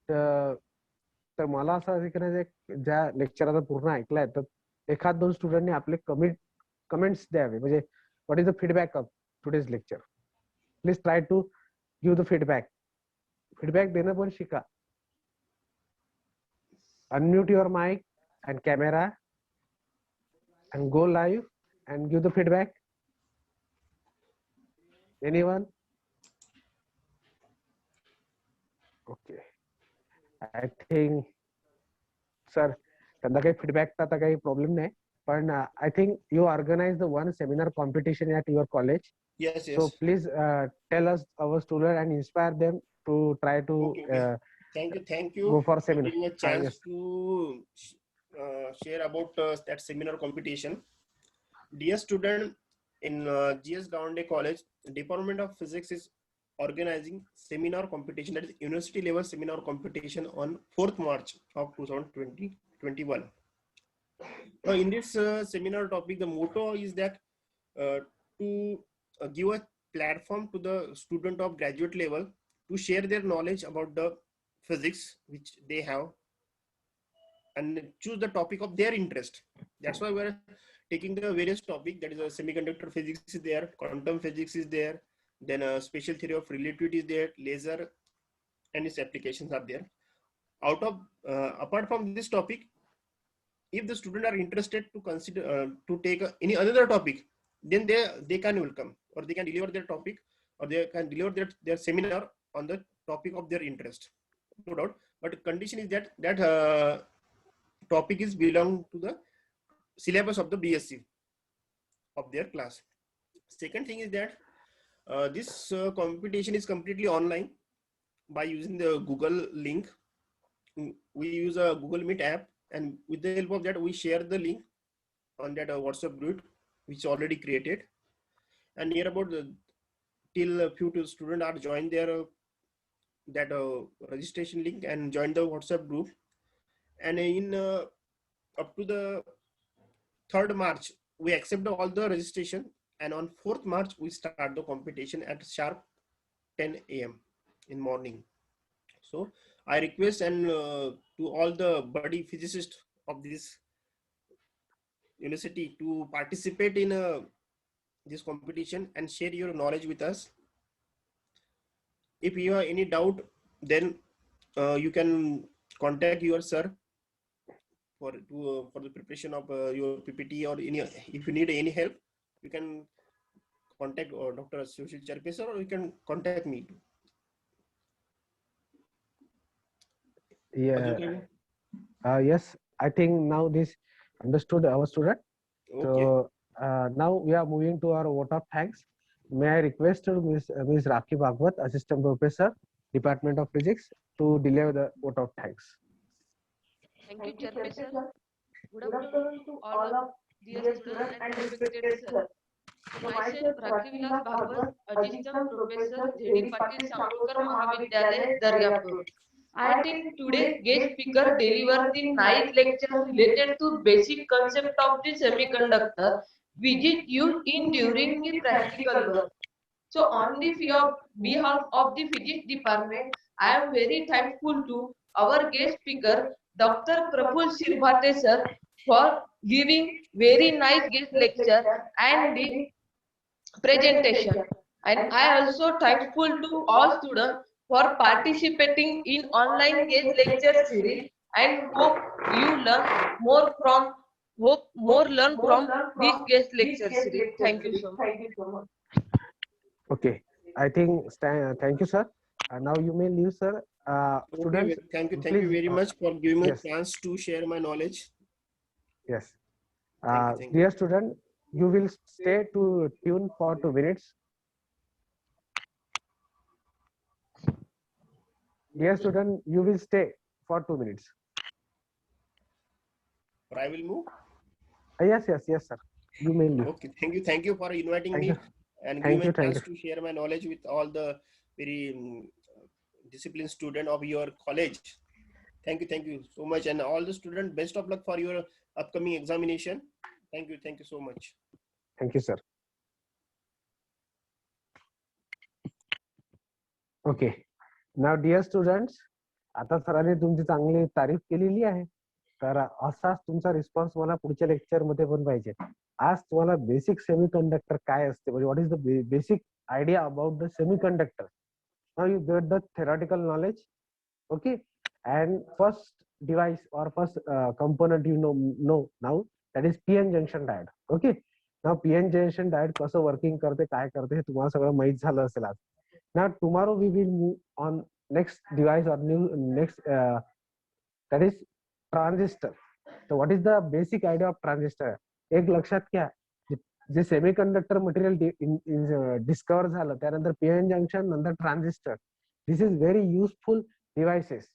तर मला असं ऐकण्याचं ज्या लेक्चरचा पूर्ण ऐकलाय तर एखाद दोन स्टुडंटने आपले comments द्यावे, म्हणजे what is the feedback of today's lecture. Please try to give the feedback. Feedback देणं पण शिका. Unmute your mic and camera and go live and give the feedback. Anyone? Okay. I think, sir, त्यांना काही फीडबॅकचा आता काही problem नाही, पण I think you organize the one seminar competition at your college. Yes. So please tell us our student and inspire them to try to. Okay. Thank you Go for for seminar. giving a chance to share about that seminar competition. Dear student, in GS Gowande College, Department of Physics is organizing seminar competition, that is university level seminar competition on 4th March of 2020. 2021. In this seminar topic, the motto is that to give a platform to the student of graduate level to share their knowledge about the physics which they have and choose the topic of their interest. That's why we're taking the various topic, that is a semiconductor physics is there, quantum physics is there, then a special theory of relativity is there, laser and its applications are there. Out of apart from this topic, if the student are interested to consider to take any other topic, then they can welcome, or they can deliver their topic, or they can deliver their seminar on the topic of their interest, no doubt. But condition is that topic is belong to the syllabus of the BSc of their class. Second thing is that this competition is completely online by using the Google link. We use a Google Meet app, and with the help of that, we share the link on that WhatsApp group, which is already created. And near about till a few students are joined their that registration link and join the WhatsApp group. And in up to the 3rd March, we accept all the registration, and on 4th March, we start the competition at sharp 10 a.m. in morning. So I request and to all the buddy physicists of this university to participate in this competition and share your knowledge with us. If you have any doubt, then you can contact your sir for the preparation of your PPT, or any, if you need any help, you can contact Dr. Sushil Charpe sir, or you can contact me too. Yeah. Yes, I think now this understood our student. Okay. So now we are moving to our vote of thanks. May I request Ms. Rakhi Bhagwat, Assistant Professor, Department of Physics, to deliver the vote of thanks. Thank you, Charpe sir. Good afternoon to all of dear students and respected sir. So myself, Rakhi Vilas Bhagwat, Assistant Professor, J.D. Patil, Sangludkar, Mahavidyalaya, Daryapur. I attend today's guest speaker deliver the nice lecture related to basic concept of the semiconductor, which is used in during the practical work. So on the behalf of the physics department, I am very thankful to our guest speaker, Dr. Prakrus Shirbhate sir, for giving very nice guest lecture and the presentation. And I also thankful to all students for participating in online guest lecture series, and hope you learn more from this guest lecture series. Thank you so much. Okay, I think thank you, sir. Now you may leave, sir. Students, thank you please, very much for giving me yes. a chance to share my knowledge. Yes. Thank you. Dear student, you will stay to tune for 2 minutes. Dear student, you will stay for 2 minutes. Or I will move. Yes, sir. You may leave. Okay, thank you for inviting Thank me you. and Thank giving me you, a thank chance to share my knowledge with all the very disciplined student of your college. Thank you so much, and all the students, best of luck for your upcoming examination. Thank you so much. Thank you, sir. Okay. Now, dear students, आता सरांनी तुमची चांगली तारीफ केलेली आहे, तर असाच तुमचा रिस्पॉन्स मला पुढच्या लेक्चर मध्ये पण पाहिजे. आज तुम्हाला बेसिक सेमीकंडक्टर काय असते, म्हणजे what is the basic idea about the semiconductor. Now you get the theoretical knowledge, okay, and first device or first component you know now, that is PN junction diode. Okay, now PN junction diode कसं working करते, काय करते, हे तुम्हाला सगळं माहित झालं असेल आज. Now tomorrow we will move on next device or next that is transistor. So what is the basic idea of transistor? एक लक्षात घ्या, जे सेमीकंडक्टर मटेरियल डिस्कवर झालं त्यानंतर पीएन जंक्शन, नंतर transistor. This is very useful devices.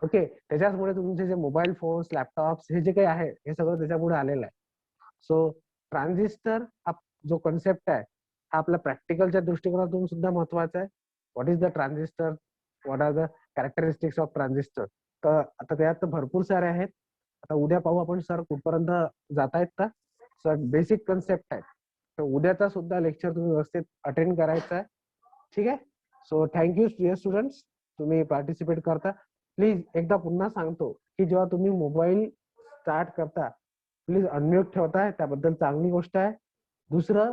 Okay, त्याच्यामुळे तुमचे जे mobile phones, laptops, हे जे काही आहे हे सगळं त्याच्यामुळे आलेलं आहे. सो ट्रान्झिस्टर हा जो कन्सेप्ट आहे हा आपल्या प्रॅक्टिकलच्या दृष्टिकोनातून सुद्धा महत्वाचा आहे. What is the transistor, what are the characteristics of transistor. तर आता त्यात भरपूर सारे आहेत. आता उद्या पाहू आपण सर कुठपर्यंत जातायत का. सर बेसिक कन्सेप्ट आहे, तर उद्याचा सुद्धा लेक्चर तुम्ही व्यवस्थित अटेंड करायचा आहे. ठीक आहे. सो थँक्यू डिअर स्टुडंट्स, तुम्ही पार्टिसिपेट करता. प्लीज एकदा पुन्हा सांगतो की जेव्हा तुम्ही मोबाईल स्टार्ट करता प्लीज अनम्यूट ठेवताय, त्याबद्दल चांगली गोष्ट आहे. दुसरं,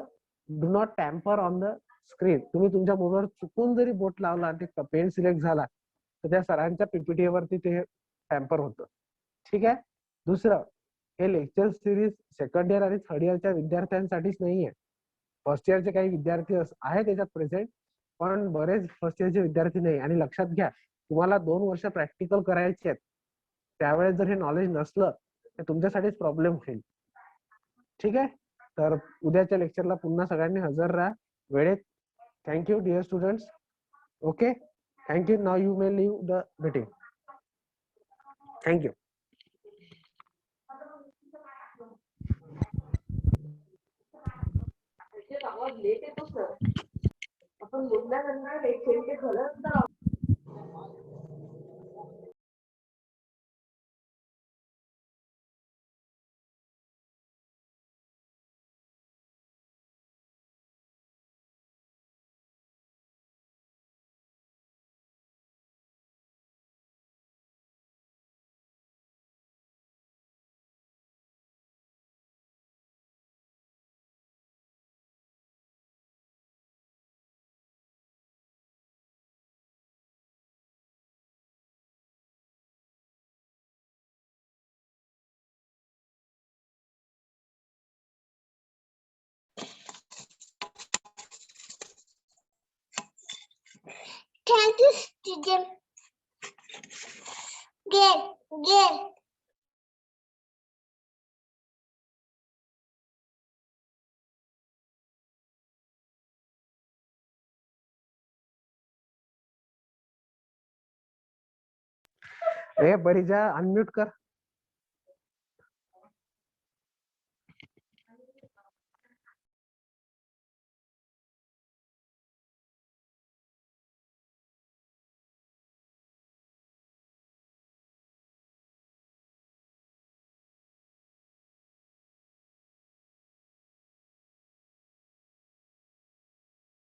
do not tamper on the screen. तुम्ही तुमच्या मोबाईलवर चुकून जरी बोट लावला आणि ते पेन सिलेक्ट झाला तर त्या सरांच्या पीपीटी वरती ते टॅम्पर होतं. ठीक आहे. दुसरं, हे लेक्चर सिरीज सेकंड इयर आणि थर्ड इयरच्या विद्यार्थ्यांसाठीच नाहीये. फर्स्ट इयरचे काही विद्यार्थी आहेत त्याच्यात प्रेझेंट, पण बरेच फर्स्ट इयरचे विद्यार्थी नाही. आणि लक्षात घ्या, तुम्हाला 2 वर्ष प्रॅक्टिकल करायचे आहेत. त्यावेळेस जर हे नॉलेज नसलं तर तुमच्यासाठीच प्रॉब्लेम होईल. ठीक आहे. तर उद्याच्या लेक्चरला पुन्हा सगळ्यांनी हजर राहा वेळेत. Thank you dear students. Okay, thank you. Now you may leave the meeting. Thank you. आवाज लेट येतो सर. आपण बोलल्यानंतर एक सेकंड झालं. Thank you, student. Get. ए बरीजा, अनम्यूट कर.